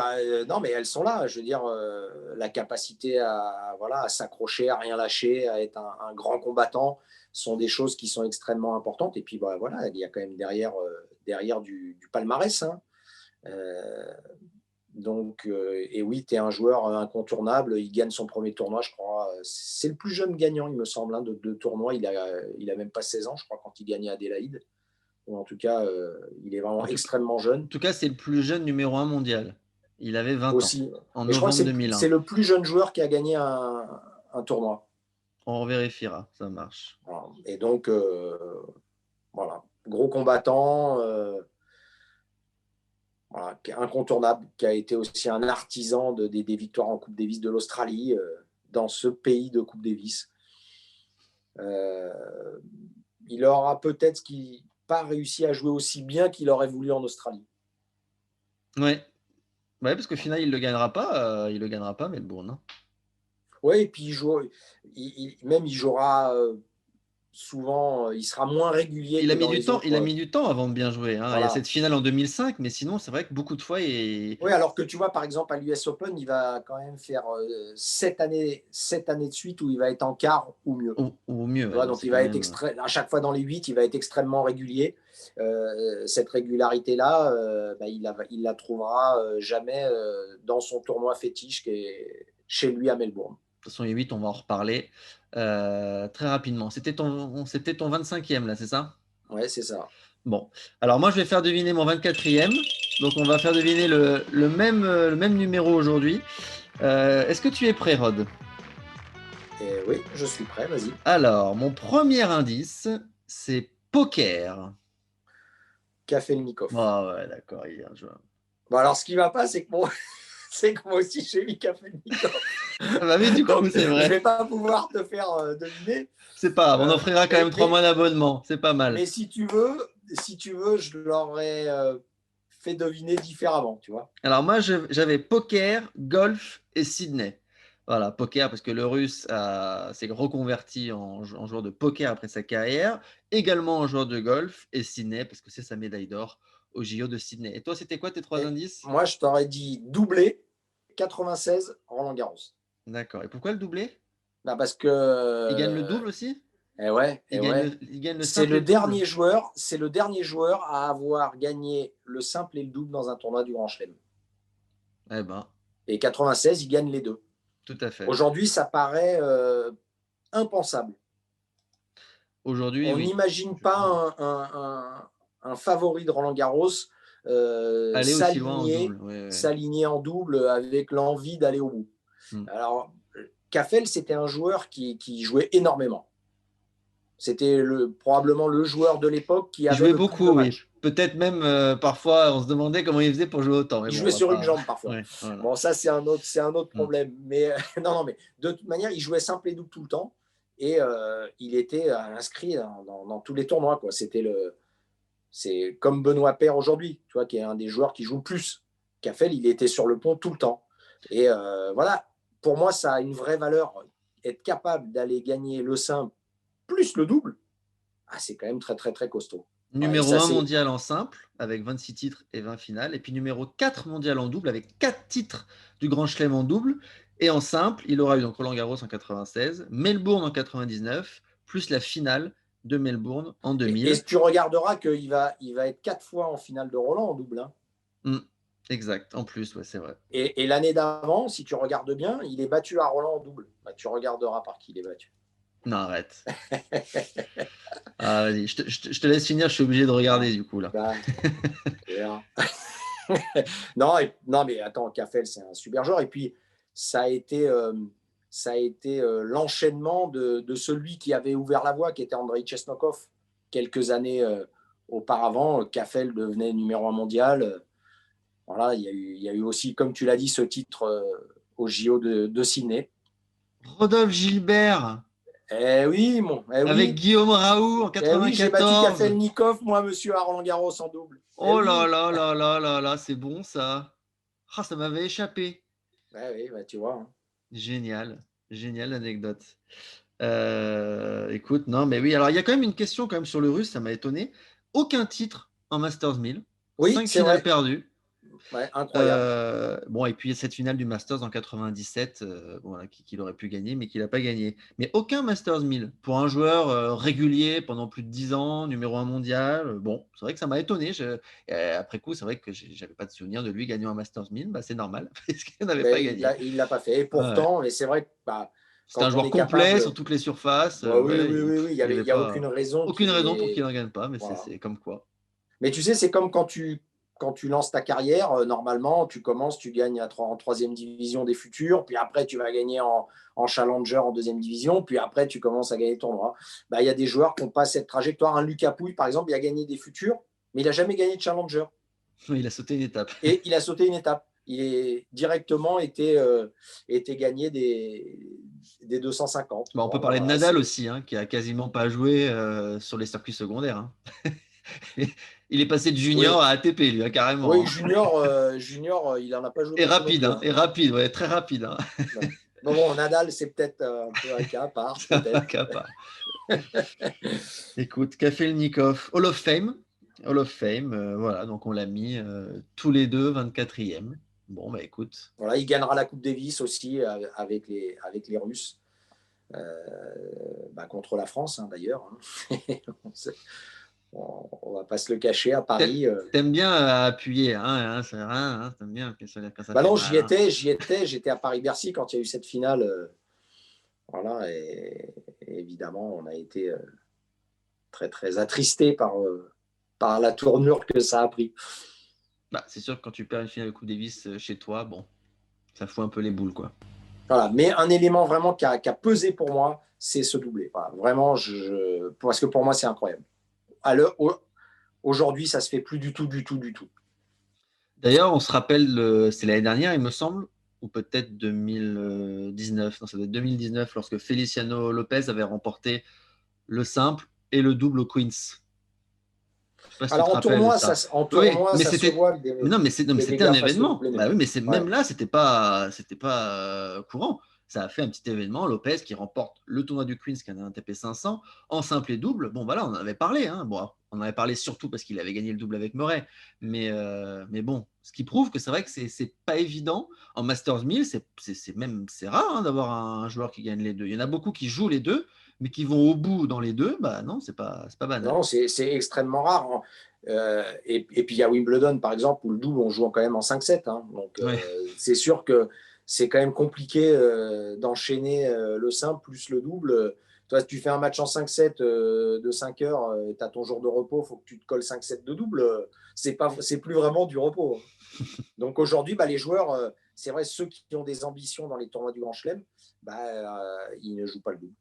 non, mais elles sont là. Je veux dire, la capacité à s'accrocher, à rien lâcher, à être un grand combattant, sont des choses qui sont extrêmement importantes. Et puis, voilà, il y a quand même derrière du palmarès. Hein. Donc, et oui, tu es un joueur incontournable. Il gagne son premier tournoi, je crois. C'est le plus jeune gagnant, il me semble, hein, de tournoi. Il a même pas 16 ans, je crois, quand il gagnait à Adélaïde. Ou en tout cas, il est vraiment extrêmement jeune. En tout cas, c'est le plus jeune numéro 1 mondial. Il avait 20 Aussi. ans, en Mais je crois que novembre 2001. c'est le plus jeune joueur qui a gagné un tournoi. On vérifiera, ça marche. Voilà. Et donc, voilà, gros combattant, voilà, incontournable, qui a été aussi un artisan des victoires en Coupe Davis de l'Australie, dans ce pays de Coupe Davis. Il aura peut-être pas réussi à jouer aussi bien qu'il aurait voulu en Australie. Ouais, parce qu'au final, il le gagnera pas, Melbourne. Hein. Oui, et puis il jouera souvent, il sera moins régulier. Il a mis du temps avant de bien jouer. Hein. Voilà. Il y a cette finale en 2005, mais sinon, c'est vrai que beaucoup de fois. Oui, alors que tu vois, par exemple, à l'US Open, il va quand même faire 7 années de suite où il va être en quart ou mieux. Ou mieux. Ouais, donc il va être à chaque fois dans les 8, il va être extrêmement régulier. Cette régularité-là, il la trouvera jamais dans son tournoi fétiche qui est chez lui à Melbourne. De toute façon, les 8, on va en reparler très rapidement. C'était ton 25e, là, c'est ça? Ouais, c'est ça. Bon, alors moi, je vais faire deviner mon 24e. Donc, on va faire deviner le même numéro aujourd'hui. Est-ce que tu es prêt, Rod? Et oui, je suis prêt, vas-y. Alors, mon premier indice, c'est poker. Kafelnikov. Ah ouais, d'accord, il est un joueur. Bon, alors, ce qui va pas, c'est que, c'est que moi aussi, j'ai mis Kafelnikov. Ah bah oui, du coup, Donc, c'est je vais vrai. pas pouvoir te faire deviner. C'est pas grave, on offrira quand Mais, même 3 mois d'abonnement. C'est pas mal. mais si tu veux, je l'aurais fait deviner différemment, tu vois. Alors moi, j'avais poker, golf et Sydney. Voilà, poker parce que le Russe s'est reconverti en joueur de poker après sa carrière, également en joueur de golf et Sydney parce que c'est sa médaille d'or au JO de Sydney. Et toi, c'était quoi tes 3 Et indices? moi, je t'aurais dit doublé, 96, Roland Garros. D'accord. Et pourquoi le doublé? Bah, parce que, Il gagne le double aussi? eh ouais, Il gagne le c'est simple et le double? le dernier joueur à avoir gagné le simple et le double dans un tournoi du Grand Chelem. Eh ben, Et 96, il gagne les deux. tout à fait. Aujourd'hui, ça paraît impensable. Aujourd'hui, On oui. n'imagine pas un favori de Roland Garros Aller aussi loin en s'aligner double. Ouais, ouais. s'aligner en double avec l'envie d'aller au bout. Hmm. Alors, Caffel, c'était un joueur qui jouait énormément. C'était probablement le joueur de l'époque qui Il avait jouait le plus de beaucoup, oui. matchs. Peut-être même parfois, on se demandait comment il faisait pour jouer autant. Mais Il bon, on jouait va sur une pas. jambe parfois. Ouais, voilà. Bon, ça, c'est un autre Hmm. problème. Mais non, non, mais de toute manière, il jouait simple et double tout le temps. Et il était inscrit dans tous les tournois, quoi. C'est comme Benoît Paire aujourd'hui, tu vois, qui est un des joueurs qui joue le plus. Caffel, il était sur le pont tout le temps. Et voilà, pour moi, ça a une vraie valeur. Être capable d'aller gagner le simple plus le double, c'est quand même très, très, très costaud. Ouais, et Numéro ça, 1 c'est. mondial en simple, avec 26 titres et 20 finales. Et puis numéro 4 mondial en double, avec 4 titres du Grand Chelem en double. Et en simple, il aura eu donc Roland Garros en 96, Melbourne en 99, plus la finale de Melbourne en Et 2000. tu regarderas qu'il va être 4 fois en finale de Roland en double. Hein. Exact, en plus, ouais, c'est vrai. Et l'année d'avant, si tu regardes bien, il est battu à Roland en double. Bah, tu regarderas par qui il est battu. Non, arrête. Vas-y, je te laisse finir, je suis obligé de regarder du coup là. Bah, non, non, mais attends, Caffel, c'est un super joueur. Et puis, ça a été, l'enchaînement de celui qui avait ouvert la voie, qui était Andrei Chesnokov. Quelques années auparavant, Caffel devenait numéro 1 mondial. Voilà, il y a eu aussi, comme tu l'as dit, ce titre au JO de Sydney. Rodolphe Gilbert, avec Oui. Guillaume Raoult en Oui, j'ai battu 94. Kafelnikov, moi, monsieur, à Roland-Garros en double. Oh là Oui. là là là là là, c'est bon ça. Ah, ça m'avait échappé. Oui, bah, tu vois. Hein. Génial, génial l'anecdote. Écoute, non, mais oui, alors il y a quand même une question quand même sur le russe, ça m'a étonné. Aucun titre en Masters 1000, Oui, 5 c'est finales vrai. perdues. Ouais, incroyable. Bon, et puis cette finale du Masters en 97, voilà, qu'il aurait pu gagner, mais qu'il n'a pas gagné. Mais aucun Masters 1000 pour un joueur régulier pendant plus de 10 ans, numéro 1 mondial. Bon, c'est vrai que ça m'a étonné. Après coup, c'est vrai que j'avais pas de souvenir de lui gagnant un Masters 1000. Bah, c'est normal, parce qu'il n'avait pas Mais il gagné. l'a il l'a pas fait. Et Ouais. pourtant, mais c'est vrai que C'était un quand on joueur est complet sur capable. toutes les surfaces. Bah, oui, Ouais, oui, oui, oui. Il n'y il n'y avait, avait il y a aucune pas raison aucune qu'il raison pour qu'il ait. n'en gagne pas, mais Voilà. c'est comme quoi. Mais tu sais, c'est comme quand tu lances ta carrière, normalement, tu commences, tu gagnes en troisième division des futurs, puis après, tu vas gagner en challenger en deuxième division, puis après, tu commences à gagner le tournoi. Bah, il y a des joueurs qui n'ont pas cette trajectoire. Un Lucas Pouille, par exemple, il a gagné des futurs, mais il n'a jamais gagné de challenger. Il a sauté une étape. Et il a sauté une étape. Il est directement été gagné des 250. Bah, on peut Bon, parler de voilà, Nadal aussi, hein, qui a quasiment pas joué sur les circuits secondaires. Hein. Il est passé de junior Oui, à ATP, lui, hein, carrément. oui, Hein. junior, il n'en a pas joué Et beaucoup non rapide, plus. hein, Hein. et rapide, ouais, très rapide. Hein. Ouais. Bon, Nadal, c'est peut-être un peu un cas à part, Ça va peut-être. capable. Écoute, Kafelnikov, Hall of Fame. Hall of Fame, voilà, donc on l'a mis tous les deux 24e. Bon, bah écoute. Voilà, il gagnera la Coupe Davis aussi avec les Russes, contre la France, hein, d'ailleurs. Hein. On ne va pas se le cacher à Paris. T'aimes bien appuyer, hein, c'est rien, hein, t'aimes bien quand ça fait Non, mal. Hein. j'étais à Paris-Bercy quand il y a eu cette finale. Voilà, et évidemment, on a été très, très attristé par la tournure que ça a pris. Bah, c'est sûr que quand tu perds une finale de Coupe Davis chez toi, bon, Ça fout un peu les boules, quoi. Voilà. Mais un élément vraiment qui a pesé pour moi, c'est ce doublé. Voilà. Vraiment, parce que pour moi, c'est incroyable. Aujourd'hui, ça se fait plus du tout, du tout, du tout. D'ailleurs, on se rappelle, c'est l'année dernière, il me semble, ou peut-être 2019. Non, ça doit être 2019, lorsque Feliciano Lopez avait remporté le simple et le double au Queens. Je sais pas si tu Alors te rappelles de ça. en Oui, tournoi, mais ça se c'était. voit Non, mais non, mais que des c'était un gars fassent le événement. doublé, mais Bah oui, mais c'est ouais. même là, c'était pas courant. Ça a fait un petit événement. Lopez qui remporte le tournoi du Queens, qui en a un ATP 500 en simple et double. Bon, voilà, on en avait parlé. Hein. Bon, on en avait parlé surtout parce qu'il avait gagné le double avec Murray. Mais bon, ce qui prouve que c'est vrai que c'est pas évident en Masters 1000. C'est rare hein, d'avoir un joueur qui gagne les deux. Il y en a beaucoup qui jouent les deux, mais qui vont au bout dans les deux. Bah non, c'est pas banal. Non, c'est extrêmement rare. Hein. Et puis il y a Wimbledon, par exemple, où le double, on joue quand même en 5-7. Hein. Donc Ouais. c'est sûr que c'est quand même compliqué d'enchaîner le simple plus le double. Toi, si tu fais un match en 5-7 de 5 heures, tu as ton jour de repos, il faut que tu te colles 5-7 de double. C'est plus vraiment du repos. Hein. Donc aujourd'hui, bah, les joueurs, c'est vrai, ceux qui ont des ambitions dans les tournois du Grand Chelem, bah, ils ne jouent pas le double.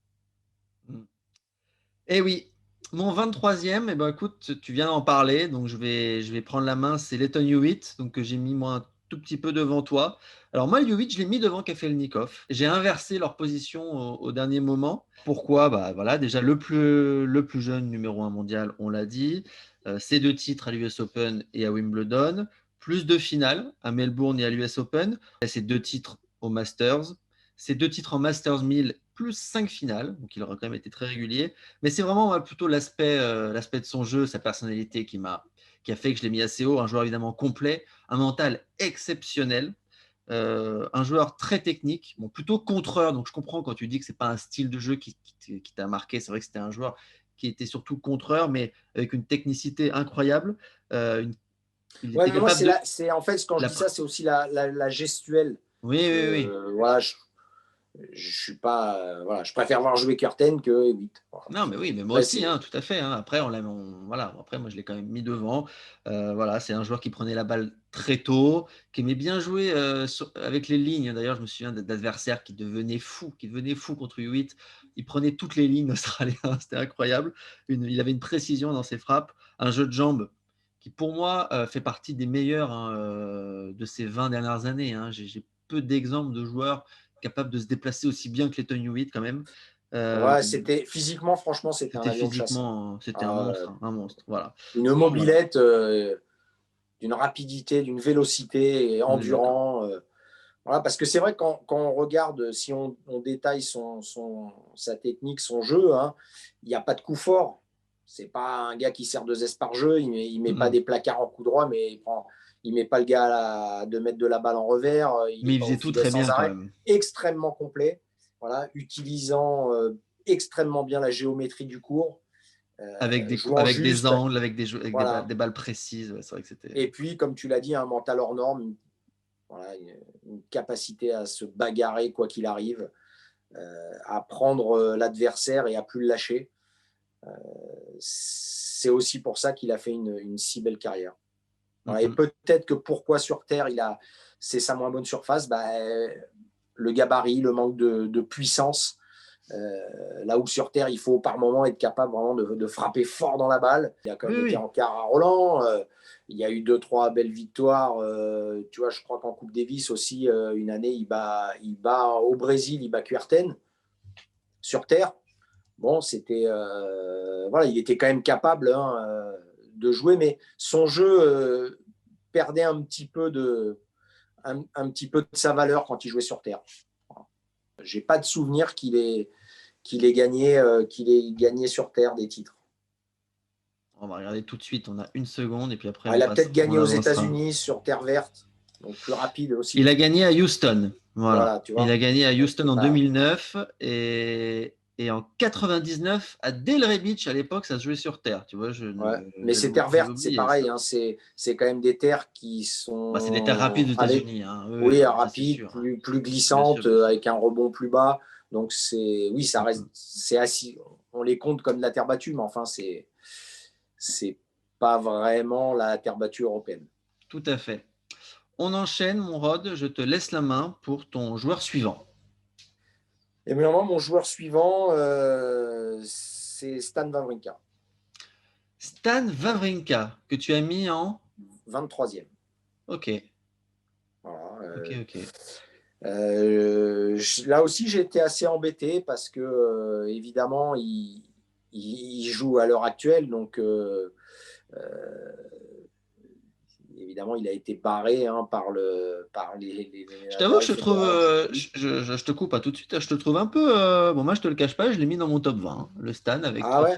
Eh oui, mon 23e, eh ben, écoute, tu viens d'en parler, donc je vais prendre la main, c'est Letton Hewitt, donc que j'ai mis moi un tout petit peu devant toi. Alors moi, le Hewitt, je l'ai mis devant Kafelnikov. J'ai inversé leur position au dernier moment. Pourquoi? Bah voilà, déjà le plus jeune numéro 1 mondial, on l'a dit. Ces deux titres à l'US Open et à Wimbledon, plus de finales à Melbourne et à l'US Open. Et ces deux titres au Masters, ces deux titres en Masters 1000, plus 5 finales, donc il aura quand même été très régulier. Mais c'est vraiment plutôt l'aspect de son jeu, sa personnalité qui a fait que je l'ai mis assez haut. Un joueur évidemment complet, un mental exceptionnel, un joueur très technique, bon, plutôt contreur. Donc je comprends quand tu dis que c'est pas un style de jeu qui t'a marqué. C'est vrai que c'était un joueur qui était surtout contreur, mais avec une technicité incroyable. Il Ouais, était mais moi, capable de en fait, quand je la. dis ça, c'est aussi la gestuelle. Oui, oui, oui. Voilà, je suis pas, voilà, je préfère voir jouer Curten que Hewitt. Voilà. Non, mais oui, mais moi Après, aussi, hein, tout à fait. Hein. Après, voilà. Après, moi, je l'ai quand même mis devant. Voilà, c'est un joueur qui prenait la balle très tôt, qui aimait bien jouer avec les lignes. D'ailleurs, je me souviens d'adversaires qui devenaient fous contre U8. Il prenait toutes les lignes australiennes. C'était incroyable. Il avait une précision dans ses frappes, un jeu de jambes qui, pour moi, fait partie des meilleurs hein, de ces 20 dernières années. Hein. J'ai peu d'exemples de joueurs capables de se déplacer aussi bien que Letton U8 quand même. Euh, ouais, physiquement, franchement, c'était un c'était avion de chasse. Hein. physiquement, c'était un monstre, hein, un monstre. Voilà. Une Donc voilà, mobilette d'une rapidité, d'une vélocité et on est d'accord. endurant. Voilà, parce que c'est vrai que quand on regarde, si on détaille sa technique, son jeu, hein, il n'y a pas de coup fort. C'est pas un gars qui sert de zeste par jeu. Il met pas Mm-mm. des placards en coup droit, mais il met pas le gars à 2 mètres de la balle en revers. Il Mais n'est il pas au faisait tout filet très sans bien quand arrêt. même. Extrêmement complet. Voilà, utilisant extrêmement bien la géométrie du cours, jouant Avec des juste. angles, avec Voilà. des balles précises. Ouais, c'est vrai que c'était. Et puis, comme tu l'as dit, un mental hors norme, voilà, une capacité à se bagarrer quoi qu'il arrive, à prendre l'adversaire et à plus le lâcher. C'est aussi pour ça qu'il a fait une si belle carrière. Voilà, et Mm-mm. peut-être que pourquoi sur Terre, c'est sa moins bonne surface, bah, le gabarit, le manque de puissance. Là où sur Terre, il faut par moment être capable vraiment de frapper fort dans la balle. Il a quand Oui, même été oui. en quart à Roland. Il y a eu 2-3 belles victoires. Tu vois, je crois qu'en Coupe Davis aussi, une année, il bat au Brésil, il bat Kuerten sur Terre. Bon, voilà, il était quand même capable hein, de jouer, mais son jeu perdait un petit peu de sa valeur quand il jouait sur Terre. J'ai pas de souvenir qu'il ait gagné sur Terre des titres. On va regarder tout de suite. On a une seconde et puis après Alors, il a peut-être on gagné aux avancera. États-Unis sur terre verte, donc plus rapide Il aussi. a gagné à Houston. Voilà. Voilà, tu Il vois. a gagné à Donc, Houston en 2009 et en 99 à Delray Beach. À l'époque, ça se jouait sur terre. Tu vois, ouais. Mais c'est terre j'avais verte, c'est oublié ça. pareil. Hein, c'est quand même des terres qui Bah, c'est des terres rapides sont, aux allez, États-Unis. Hein. Oui, oui, oui, ça c'est rapides, sûr. Hein. plus Bien sûr, glissantes, bien sûr. avec un rebond plus bas. Donc oui, ça reste, Mm-mm. c'est assis. On les compte comme de la terre battue, mais enfin, c'est pas vraiment la terre battue européenne. Tout à fait. On enchaîne, mon Rod. Je te laisse la main pour ton joueur suivant. Et bien, moi, mon joueur suivant, c'est Stan Wawrinka. Stan Wawrinka, que tu as mis en 23e. Ok, Voilà, ok. là aussi, j'ai été assez embêté parce que, évidemment, il joue à l'heure actuelle. Donc, évidemment, il a été barré par les Je t'avoue que Nadal, je te trouve, Federer, Djokovic. je te coupe pas tout de suite, je te trouve un peu, bon moi je te le cache pas, je l'ai mis dans mon top 20, hein, le Stan Ah ouais?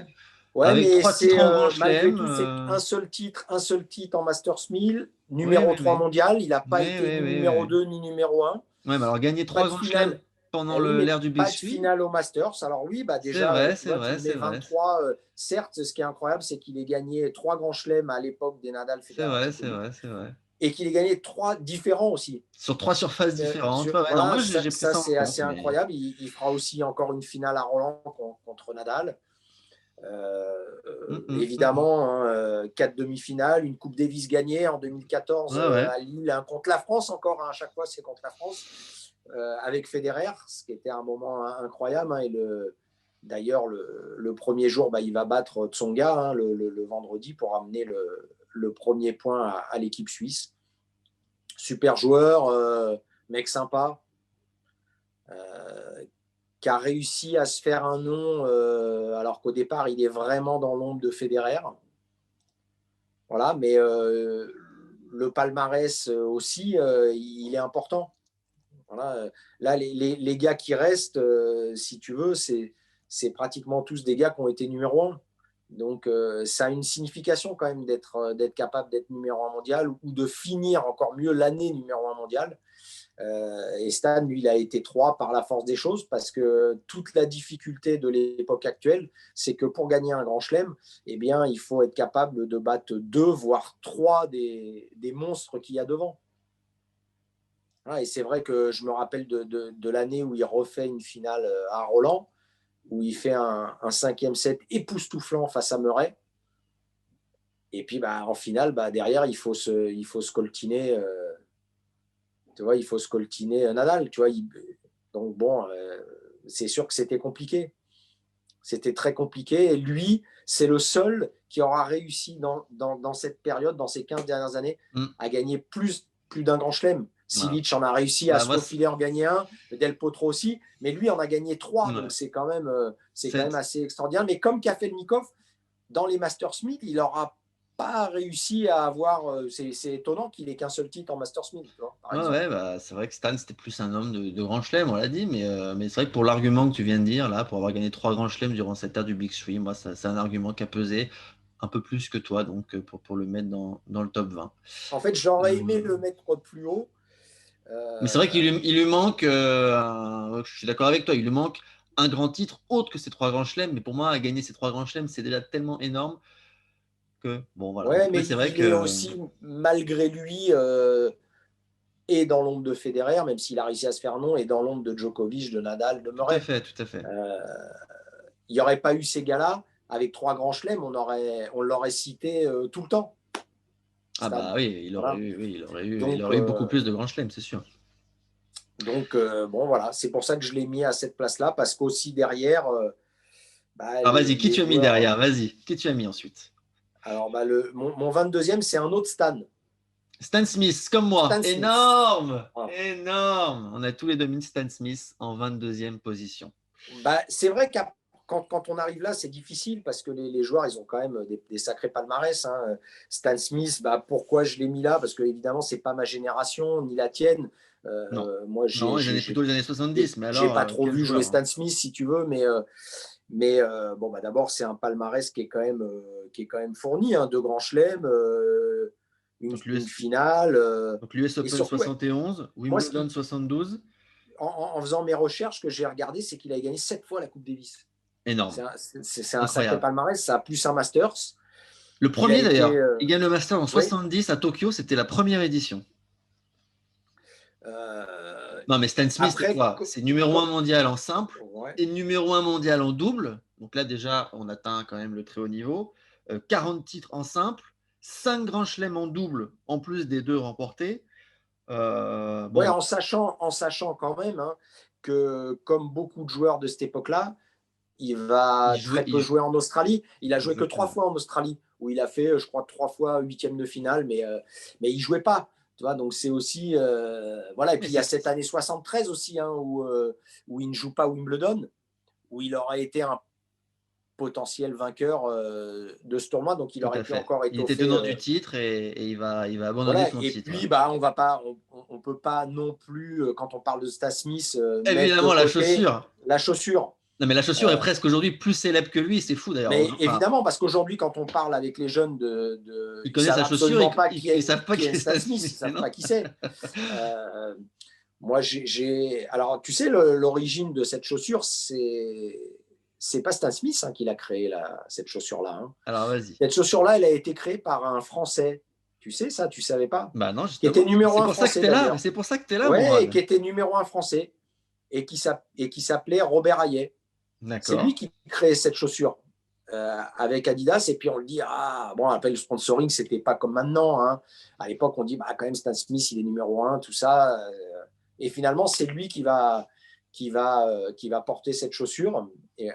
Ouais, avec mais trois titres c'est en Grand malgré Chelem. tout, c'est un seul titre en Masters 1000, Oui, numéro oui, 3 oui. mondial. Il n'a pas Oui, été oui, ni oui, numéro oui. 2 ni numéro 1. Ouais, mais alors gagner Pas trois de Grands Chelems finale. pendant Eh oui, mais l'ère du Big pas de Three, finale au Masters. Alors oui, bah c'est déjà, vrai, tu c'est vois, tu vrai, me mets c'est vrai. 23. Certes, ce qui est incroyable, c'est qu'il ait gagné 3 grands chelems à l'époque des Nadal, C'est Federer, vrai, c'est Djokovic, vrai, c'est vrai. et qu'il ait gagné 3 différents aussi. Sur trois surfaces différentes. Ouais, ouais, non, Voilà, moi ça, j'ai pris ça ça en c'est compte, assez mais. incroyable. Il fera aussi encore une finale à Roland contre Nadal. Hum, hum, hum, hum. Évidemment, hein, 4 demi-finales, une Coupe Davis gagnée en 2014 Ouais, ouais. à Lille, hein, contre la France encore, hein, à chaque fois c'est contre la France, avec Federer, ce qui était un moment incroyable. Hein, d'ailleurs, le premier jour, bah, il va battre Tsonga, hein, le vendredi, pour amener le premier point à l'équipe suisse. Super joueur, mec sympa, qui a réussi à se faire un nom, alors qu'au départ, il est vraiment dans l'ombre de Federer. Voilà, mais le palmarès aussi, il est important. Voilà. Là, les gars qui restent, si tu veux, c'est pratiquement tous des gars qui ont été numéro un. Donc, ça a une signification quand même d'être capable d'être numéro un mondial ou de finir encore mieux l'année numéro un mondial. Et Stan, lui, il a été 3 par la force des choses parce que toute la difficulté de l'époque actuelle, c'est que pour gagner un grand chelem, eh bien, il faut être capable de battre 2, voire 3 des monstres qu'il y a devant. Et c'est vrai que je me rappelle de l'année où il refait une finale à Roland, où il fait un 5e set époustouflant face à Murray. Et puis, bah, en finale, bah, derrière, il faut se coltiner. Tu vois, il faut se coltiner Nadal. Tu vois, donc, bon, c'est sûr que c'était compliqué. C'était très compliqué. Et lui, c'est le seul qui aura réussi dans cette période, dans ces 15 dernières années, Hum. à gagner plus d'un grand chelem. Voilà. Silic en a réussi à Bah, se moi, faufiler en gagner un, Del Potro aussi, mais lui en a gagné 3, donc ouais. c'est quand même Cette- assez extraordinaire. Mais comme Kafelnikov, dans les Masters 1000, il n'aura pas réussi à avoir. C'est étonnant qu'il ait qu'un seul titre en Masters 1000, tu vois, par Ouais, exemple. ouais, bah, c'est vrai que Stan, c'était plus un homme de Grand Chelem, on l'a dit, mais c'est vrai que pour l'argument que tu viens de dire, là, pour avoir gagné trois Grands Chelems durant cette ère du Big Three, moi, c'est un argument qui a pesé un peu plus que toi, donc pour le mettre dans le top 20. En fait, j'aurais aimé Euh, le mettre plus haut. mais c'est vrai Euh, il lui manque, je suis d'accord avec toi, il lui manque un grand titre autre que ces trois Grands Chelems, mais pour moi, à gagner ces trois Grands Chelems, c'est déjà tellement énorme que, bon, voilà. Mais ouais, après, mais c'est vrai il est que. aussi, malgré lui, et dans l'ombre de Federer, même s'il a réussi à se faire nom, et dans l'ombre de Djokovic, de Nadal, de Tout à Murray. fait, tout à fait. Euh, il n'y aurait pas eu ces gars-là, avec 3 grands chelems, on l'aurait cité tout le temps, Ah Stan. bah oui, Voilà. il Donc, aurait eu beaucoup plus de Grands Chelems, c'est sûr. bon, voilà, c'est pour ça que je l'ai mis à cette place-là, parce qu'aussi derrière, bah, Alors vas-y, qui les tu as mis joueurs. derrière? Vas-y, qui tu as mis ensuite? Alors, bah, mon 22e, c'est un autre Stan, Stan Smith, comme moi. Stan Smith. Énorme! Voilà. Énorme! On a tous les deux mis Stan Smith en 22e position. Bah, c'est vrai que quand on arrive là, c'est difficile parce que les joueurs, ils ont quand même des sacrés palmarès. Hein. Stan Smith, bah, pourquoi je l'ai mis là? Parce que évidemment, c'est pas ma génération ni la tienne. Non. Moi, Non, plutôt les années 70, mais j'ai alors, pas trop quel vu jouer joueur, hein. Stan Smith, si tu veux, mais bon, bah, d'abord, c'est un palmarès qui est quand même fourni. Hein, 2 grands chelems, Donc une finale. l'US Et Open surtout, 71, moi, Wimbledon 72. en faisant mes recherches, ce que j'ai regardé, c'est qu'il a gagné 7 fois la Coupe Davis. Énorme. C'est un sacré Incroyable. palmarès, ça a plus un Masters. Le Il a premier été. d'ailleurs, il gagne le Master en Oui. 70 à Tokyo, c'était la première édition. Euh, Non, mais Stan Smith, c'est après, quoi? C'est numéro un mondial en simple ouais. et numéro un mondial en double. Donc là, déjà, on atteint quand même le très haut niveau. 40 titres en simple, 5 grands chelems en double, en plus des deux remportés. Ouais, Bon, en sachant quand même hein, que, comme beaucoup de joueurs de cette époque-là, il va il jouait, très peu jouer en Australie. Il a joué que 3 exactement. fois en Australie, où il a fait, je crois, 3 fois huitième de finale, mais il jouait pas. Tu vois, donc c'est aussi voilà. Et Mais puis il y a c'est cette année 73 aussi hein, où il ne joue pas Wimbledon, où il aurait été un potentiel vainqueur de ce tournoi, donc il tout aurait à pu fait. encore Il était étoffer. tenant du titre et il va abandonner Voilà. son Et titre. puis Voilà. bah on va pas, on peut pas non plus quand on parle de Stan Smith mettre de Évidemment, la côté chaussure. la chaussure. Non, mais la chaussure est Euh, presque aujourd'hui plus célèbre que lui. C'est fou d'ailleurs. Mais Enfin, évidemment, parce qu'aujourd'hui, quand on parle avec les jeunes, ils ils ne connaissent savent sa chaussure, absolument pas ils savent pas qui qui est est Stan Stan Smith, ils ne Smith, savent non? pas qui c'est. Euh, Moi, alors, tu sais, l'origine de cette chaussure, c'est pas Stan Smith hein, qui l'a créée, cette chaussure-là. Hein. Alors vas-y. Cette chaussure-là, elle a été créée par un Français. Tu sais ça, tu savais pas? Bah non, Qui était justement. numéro C'est un pour ça que français t'es là. Mais d'ailleurs. c'est pour ça que t'es là, Ouais, et Mourad. qui était numéro un français et qui s'appelait Robert Hayet. C'est lui D'accord. qui crée cette chaussure avec Adidas. Et puis on le dit, ah, bon, après le sponsoring, c'était pas comme maintenant. Hein. À l'époque, on dit, bah, quand même, Stan Smith, il est numéro un, tout ça. Et finalement, c'est lui qui va porter cette chaussure. Et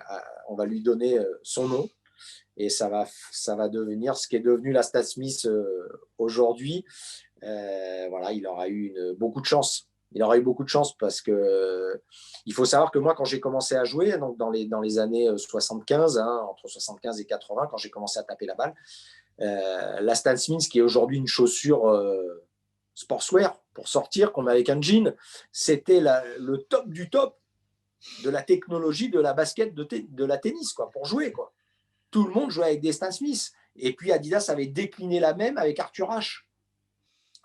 on va lui donner son nom. Et ça va devenir ce qui est devenu la Stan Smith aujourd'hui. Voilà, il aura eu beaucoup de chance. Il aura eu beaucoup de chance parce que il faut savoir que moi, quand j'ai commencé à jouer, donc dans les années 75, hein, entre 75 et 80, quand j'ai commencé à taper la balle, la Stan Smith, qui est aujourd'hui une chaussure sportswear pour sortir, qu'on met avec un jean, c'était le top du top de la technologie de la basket de la tennis, quoi, pour jouer. Quoi. Tout le monde jouait avec des Stan Smith. Et puis Adidas avait décliné la même avec Arthur Ashe.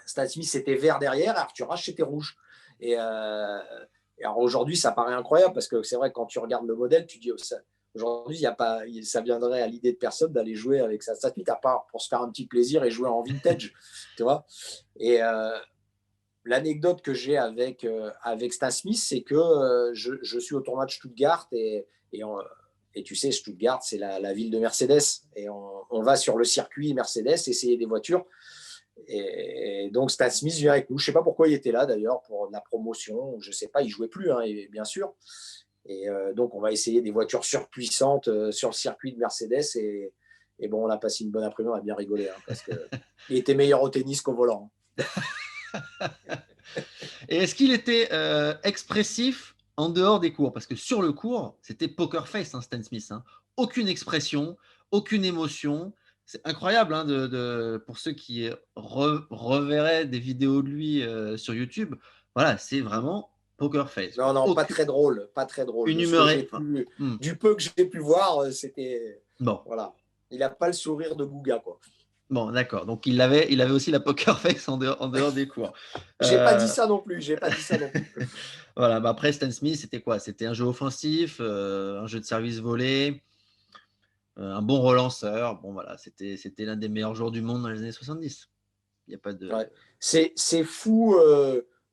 Stan Smith c'était vert derrière, Arthur Ashe c'était rouge. Et, et alors aujourd'hui, ça paraît incroyable parce que c'est vrai que quand tu regardes le modèle, tu dis oh, aujourd'hui, y a pas, ça viendrait à l'idée de personne d'aller jouer avec ça. Stan Smith à part pour se faire un petit plaisir et jouer en vintage, tu vois. Et l'anecdote que j'ai avec Stan Smith, c'est que je suis au tournoi de Stuttgart et tu sais, Stuttgart, c'est la ville de Mercedes. Et on va sur le circuit Mercedes essayer des voitures. Et donc Stan Smith vient avec nous. Je ne sais pas pourquoi il était là d'ailleurs pour la promotion. Je ne sais pas, il jouait plus, hein, bien sûr. Et donc on va essayer des voitures surpuissantes sur le circuit de Mercedes. Et bon, on a passé une bonne après-midi, on a bien rigolé hein, parce qu'il était meilleur au tennis qu'au volant. Et est-ce qu'il était expressif en dehors des cours? Parce que sur le cours, c'était poker face, hein, Stan Smith. Hein. Aucune expression, aucune émotion. C'est incroyable hein, pour ceux qui reverraient des vidéos de lui sur YouTube. Voilà, c'est vraiment poker face. Non, Quoi. non, pas Aucune, très drôle, pas très drôle. une De ce que j'ai humeur. pu, Hmm. du peu que j'ai pu voir, c'était Bon, voilà. Il n'a pas le sourire de Gouga, quoi. bon, d'accord. Donc il avait aussi la poker face en dehors des cours. J'ai pas dit Euh, ça non plus. J'ai pas dit ça non plus. voilà, bah après Stan Smith, c'était quoi? C'était un jeu offensif, un jeu de service volé, un bon relanceur. Bon, voilà, c'était l'un des meilleurs joueurs du monde dans les années 70. Il n'y a pas de. Ouais. C'est fou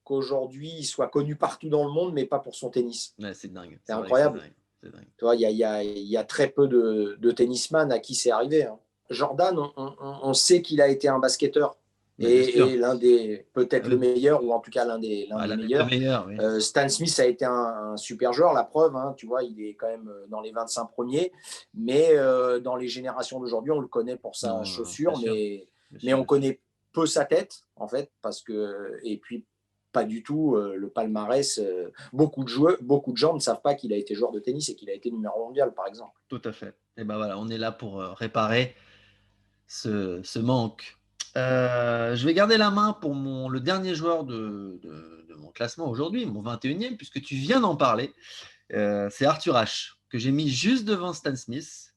qu'aujourd'hui il soit connu partout dans le monde, mais pas pour son tennis. Ouais, c'est dingue. C'est C'est vrai que c'est incroyable. dingue. C'est dingue. Tu vois, il y a très peu de tennisman à qui c'est arrivé. Hein. Jordan, on sait qu'il a été un basketteur Bah, bien sûr. et l'un des, Ah peut-être le oui. meilleur, ou en tout cas l'un Ah, des l'un des deux meilleurs. meilleurs, oui. Stan Smith a été un super joueur, la preuve, hein, tu vois, il est quand même dans les 25 premiers, mais dans les générations d'aujourd'hui, on le connaît pour sa Non, bien chaussure, sûr. Bien mais sûr, on bien sûr. connaît peu sa tête, en fait, parce que, et puis pas du tout le palmarès. Beaucoup de gens ne savent pas qu'il a été joueur de tennis et qu'il a été numéro mondial, par exemple. Tout à fait. Et ben voilà, on est là pour réparer ce manque. Je vais garder la main pour le dernier joueur de mon classement aujourd'hui, mon 21e, puisque tu viens d'en parler. C'est Arthur Ashe, que j'ai mis juste devant Stan Smith.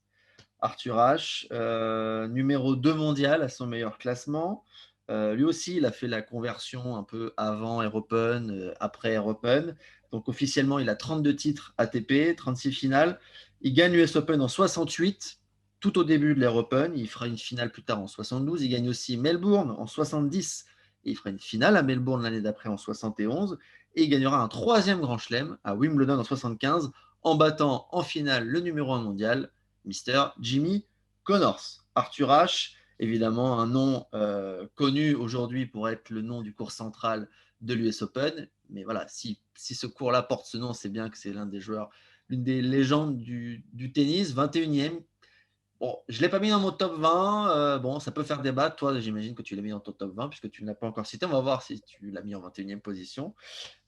Arthur Ashe, numéro 2 mondial à son meilleur classement. Lui aussi, il a fait la conversion un peu avant Air Open, après Air Open. Donc officiellement, il a 32 titres ATP, 36 finales. Il gagne l'US Open en 68, tout au début de l'Air Open. Il fera une finale plus tard en 72. Il gagne aussi Melbourne en 70. Et il fera une finale à Melbourne l'année d'après en 71. Et il gagnera un troisième Grand Chelem à Wimbledon en 75 en battant en finale le numéro 1 mondial, Mr. Jimmy Connors. Arthur Ashe, évidemment un nom connu aujourd'hui pour être le nom du cours central de l'US Open. Mais voilà, si ce cours-là porte ce nom, c'est bien que c'est l'une des légendes du tennis, 21e. Bon, je ne l'ai pas mis dans mon top 20. Bon, ça peut faire débat. Toi, j'imagine que tu l'as mis dans ton top 20 puisque tu ne l'as pas encore cité. On va voir si tu l'as mis en 21e position.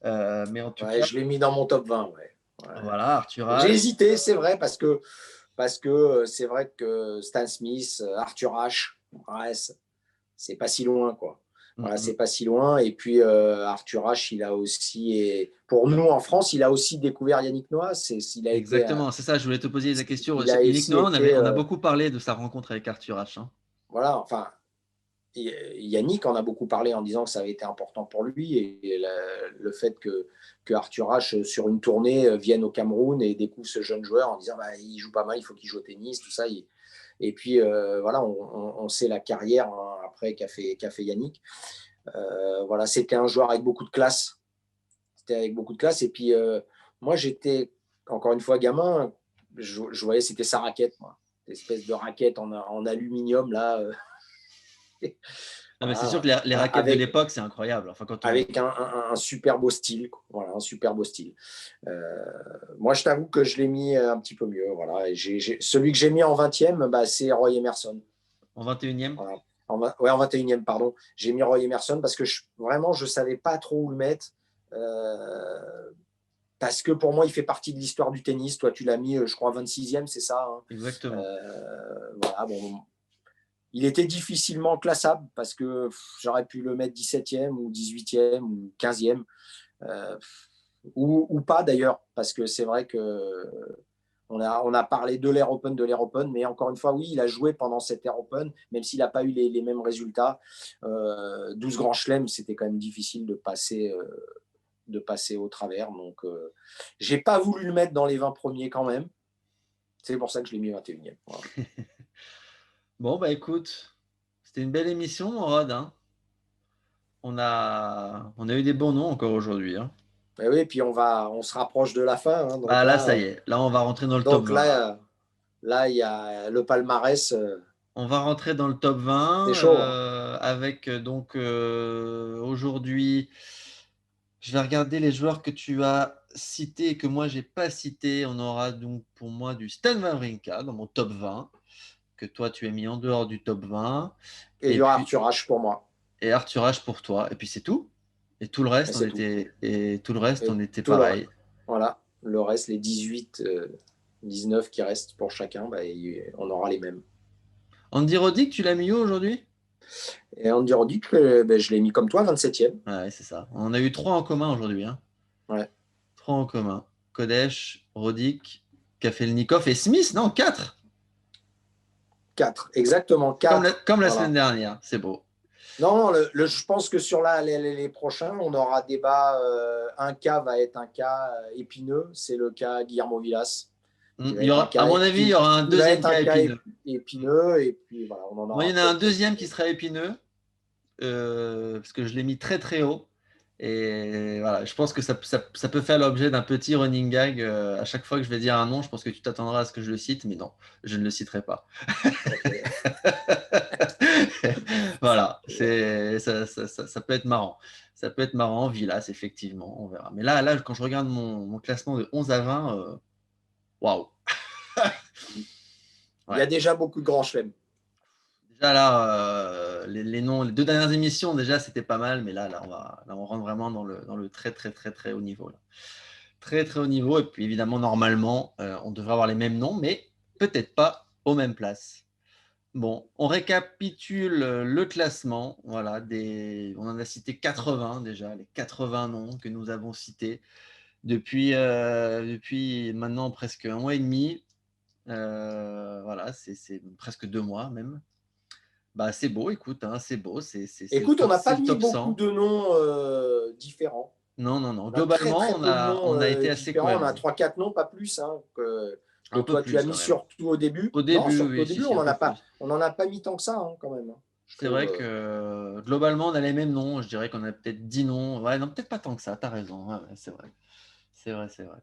Mais en tout Ouais, cas, je l'ai mis dans mon top 20. Ouais. voilà, Arthur J'ai Ashe. hésité, c'est vrai, parce que c'est vrai que Stan Smith, Arthur Ashe, ouais, c'est pas si loin, quoi. Voilà, c'est pas si loin. Et puis Arthur Ashe, il a aussi, et pour nous en France, il a aussi découvert Yannick Noah. Il a été, Exactement, c'est ça. Je voulais te poser la question. il a Yannick aussi Noah, été, on a beaucoup parlé de sa rencontre avec Arthur Ashe. Hein. voilà, enfin, Yannick en a beaucoup parlé en disant que ça avait été important pour lui et le fait que Arthur Ashe sur une tournée vienne au Cameroun et découvre ce jeune joueur en disant bah, il joue pas mal, il faut qu'il joue au tennis, tout ça. Et puis voilà, on sait la carrière après qu'a fait Yannick. Voilà, c'était un joueur avec beaucoup de classe. C'était avec beaucoup de classe. Et puis moi, j'étais encore une fois gamin, je voyais c'était sa raquette, moi. Cette espèce de raquette en aluminium là. Ah, mais c'est sûr Voilà, que les raquettes de avec, l'époque, c'est incroyable. Enfin, quand on... avec un super beau style. Voilà, un super beau style. Moi, je t'avoue que je l'ai mis un petit peu mieux. Voilà. Celui que j'ai mis en 20e, bah, c'est Roy Emerson. En 21e. Voilà. En 21e, pardon. J'ai mis Roy Emerson parce que vraiment, je ne savais pas trop où le mettre. Parce que pour moi, il fait partie de l'histoire du tennis. Toi, tu l'as mis, je crois, 26e, c'est ça. Hein. Exactement. Voilà, bon, il était difficilement classable parce que j'aurais pu le mettre 17e ou 18e ou 15e. Ou pas d'ailleurs, parce que c'est vrai que on a parlé de l'Air Open, mais encore une fois, oui, il a joué pendant cet Air Open, même s'il n'a pas eu les mêmes résultats. 12 grands chelems, c'était quand même difficile de passer au travers. Donc, j'ai pas voulu le mettre dans les 20 premiers quand même. C'est pour ça que je l'ai mis 21e. Voilà. Bon, bah écoute, c'était une belle émission, mon Rod. Hein. On a eu des bons noms encore aujourd'hui. Hein. Et oui, puis on se rapproche de la fin. Hein, Bah là, ça y est. Là, on va rentrer dans le top donc 20. là, il y a le palmarès. On va rentrer dans le top 20 C'est chaud. Hein. avec donc aujourd'hui, je vais regarder les joueurs que tu as cités et que moi j'ai pas cités. On aura donc pour moi du Stan Wawrinka dans mon top 20 que toi tu as mis en dehors du top 20 Et il et y aura puis Arthur H pour moi. et Arthur Ashe pour toi et puis c'est tout. Et tout le reste Et on c'est tout. était et tout le reste Et on était tout le, pareil. voilà. Le reste, les 18, 19 qui restent pour chacun, bah, on aura les mêmes. Andy Roddick, tu l'as mis où aujourd'hui? Et Andy Roddick, ben, je l'ai mis comme toi, 27e. Ouais, c'est ça. On a eu 3 en commun aujourd'hui. Hein. Ouais. 3 en commun. Kodesh, Roddick, Kafelnikov et Smith, non, 4. 4, exactement 4. Comme la Voilà. semaine dernière, c'est beau. Non, je pense que sur les prochains, on aura débat. Un cas va être un cas épineux, c'est le cas Guillermo Villas. Il y aura, à mon avis, il y aura un Il va deuxième être un cas cas épineux. épineux, et puis voilà, on en Moi, il aura y en a un peut-être. deuxième qui sera épineux, parce que je l'ai mis très très haut. Et voilà, je pense que ça peut faire l'objet d'un petit running gag. À chaque fois que je vais dire un nom, je pense que tu t'attendras à ce que je le cite, mais non, je ne le citerai pas. Okay. Voilà, ça peut être marrant. Ça peut être marrant, Villas, effectivement, on verra. Mais là quand je regarde mon classement de 11 à 20, waouh! Il y a Ouais. déjà beaucoup de grands chelems. Déjà là, les noms, les 2 dernières émissions, déjà, c'était pas mal, mais là, on rentre vraiment dans le très, très, très, très haut niveau. Là. Très, très haut niveau. Et puis, évidemment, normalement, on devrait avoir les mêmes noms, mais peut-être pas aux mêmes places. Bon, on récapitule le classement. Voilà, on en a cité 80 déjà, les 80 noms que nous avons cités depuis maintenant presque un mois et demi. Voilà, c'est presque 2 mois même. Bah, c'est beau, écoute, hein, c'est beau, c'est Écoute, on n'a pas le mis top beaucoup 100. de noms différents. Non, non, non. On a très Globalement, très peu de noms on a été assez différents. On a cohérent. 3-4 noms, pas plus, hein, que Un peu toi tu as plus mis quand même. surtout au début. Au Non, début, surtout au oui, début, si, un peu plus. on n'en a pas mis tant que ça hein, quand même. Hein, je C'est trouve, vrai que globalement, on a les mêmes noms. Je dirais qu'on a peut-être 10 noms. Ouais, non, peut-être pas tant que ça, t'as raison. Ouais, ouais, c'est vrai. C'est vrai, c'est vrai.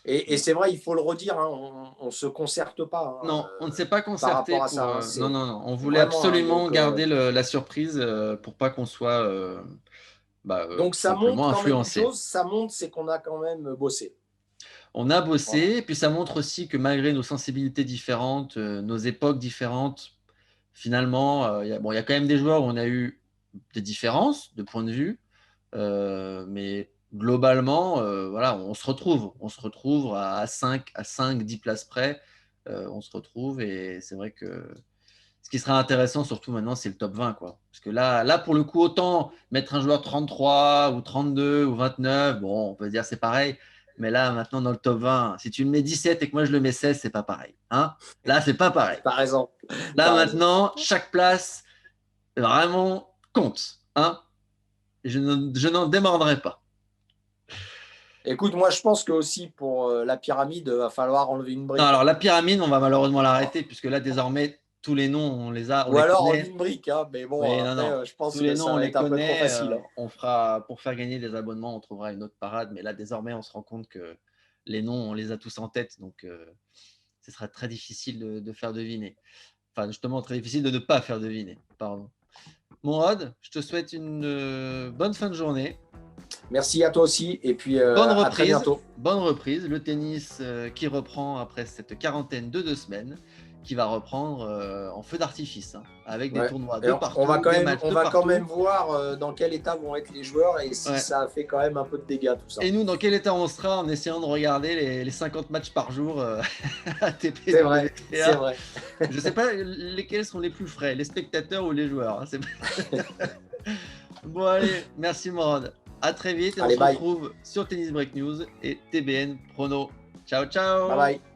Et c'est vrai, il faut le redire, hein, on ne se concerte pas hein, Non, on ne s'est pas par concerté rapport à ça. pour. Hein, Non, c'est non, non. On voulait vraiment. Hein, absolument donc, garder la surprise pour pas qu'on soit Donc ça montre simplement quand même une influencé. chose, ça montre, c'est qu'on a quand même bossé. On a bossé, et puis ça montre aussi que malgré nos sensibilités différentes, nos époques différentes, finalement, il y a quand même des joueurs où on a eu des différences de point de vue, mais globalement, voilà, on se retrouve à 5, 10 places près, on se retrouve, et c'est vrai que ce qui sera intéressant surtout maintenant, c'est le top 20, quoi. Parce que là, pour le coup, autant mettre un joueur 33 ou 32 ou 29, bon, on peut dire c'est pareil. Mais là, maintenant, dans le top 20, si tu le mets 17 et que moi je le mets 16, c'est pas pareil. Hein, là, c'est pas pareil. T'as raison. Là, maintenant, chaque place vraiment compte. Hein, je n'en démordrai pas. Écoute, moi je pense que aussi pour la pyramide, va falloir enlever une brique. Non, alors la pyramide, on va malheureusement l'arrêter, puisque là, désormais, tous les noms, on les Ou les alors connaît. une brique, hein, mais bon, Oui, non, après, non. je pense Tous les que noms, ça on va les être un peu trop connaît. facile. On fera, pour faire gagner des abonnements, on trouvera une autre parade. Mais là, désormais, on se rend compte que les noms, on les a tous en tête. Donc, ce sera très difficile de faire deviner. Enfin, justement, très difficile de ne pas faire deviner. Pardon. Mourad, je te souhaite une bonne fin de journée. Merci à toi aussi, et puis Bonne à très reprise. bientôt. Bonne reprise. Le tennis qui reprend après cette quarantaine de 2 semaines, qui va reprendre en feu d'artifice, hein, avec des tournois Et de partout, des matchs on de va quand partout. même voir dans quel état vont être les joueurs et si ça a fait quand même un peu de dégâts, tout ça. Et nous, dans quel état on sera en essayant de regarder les 50 matchs par jour ATP. C'est vrai, c'est vrai. Je ne sais pas lesquels sont les plus frais, les spectateurs ou les joueurs. Hein, bon, allez, merci Morad. À très vite, et on se retrouve sur Tennis Break News et TBN Prono. Ciao, ciao. Bye bye.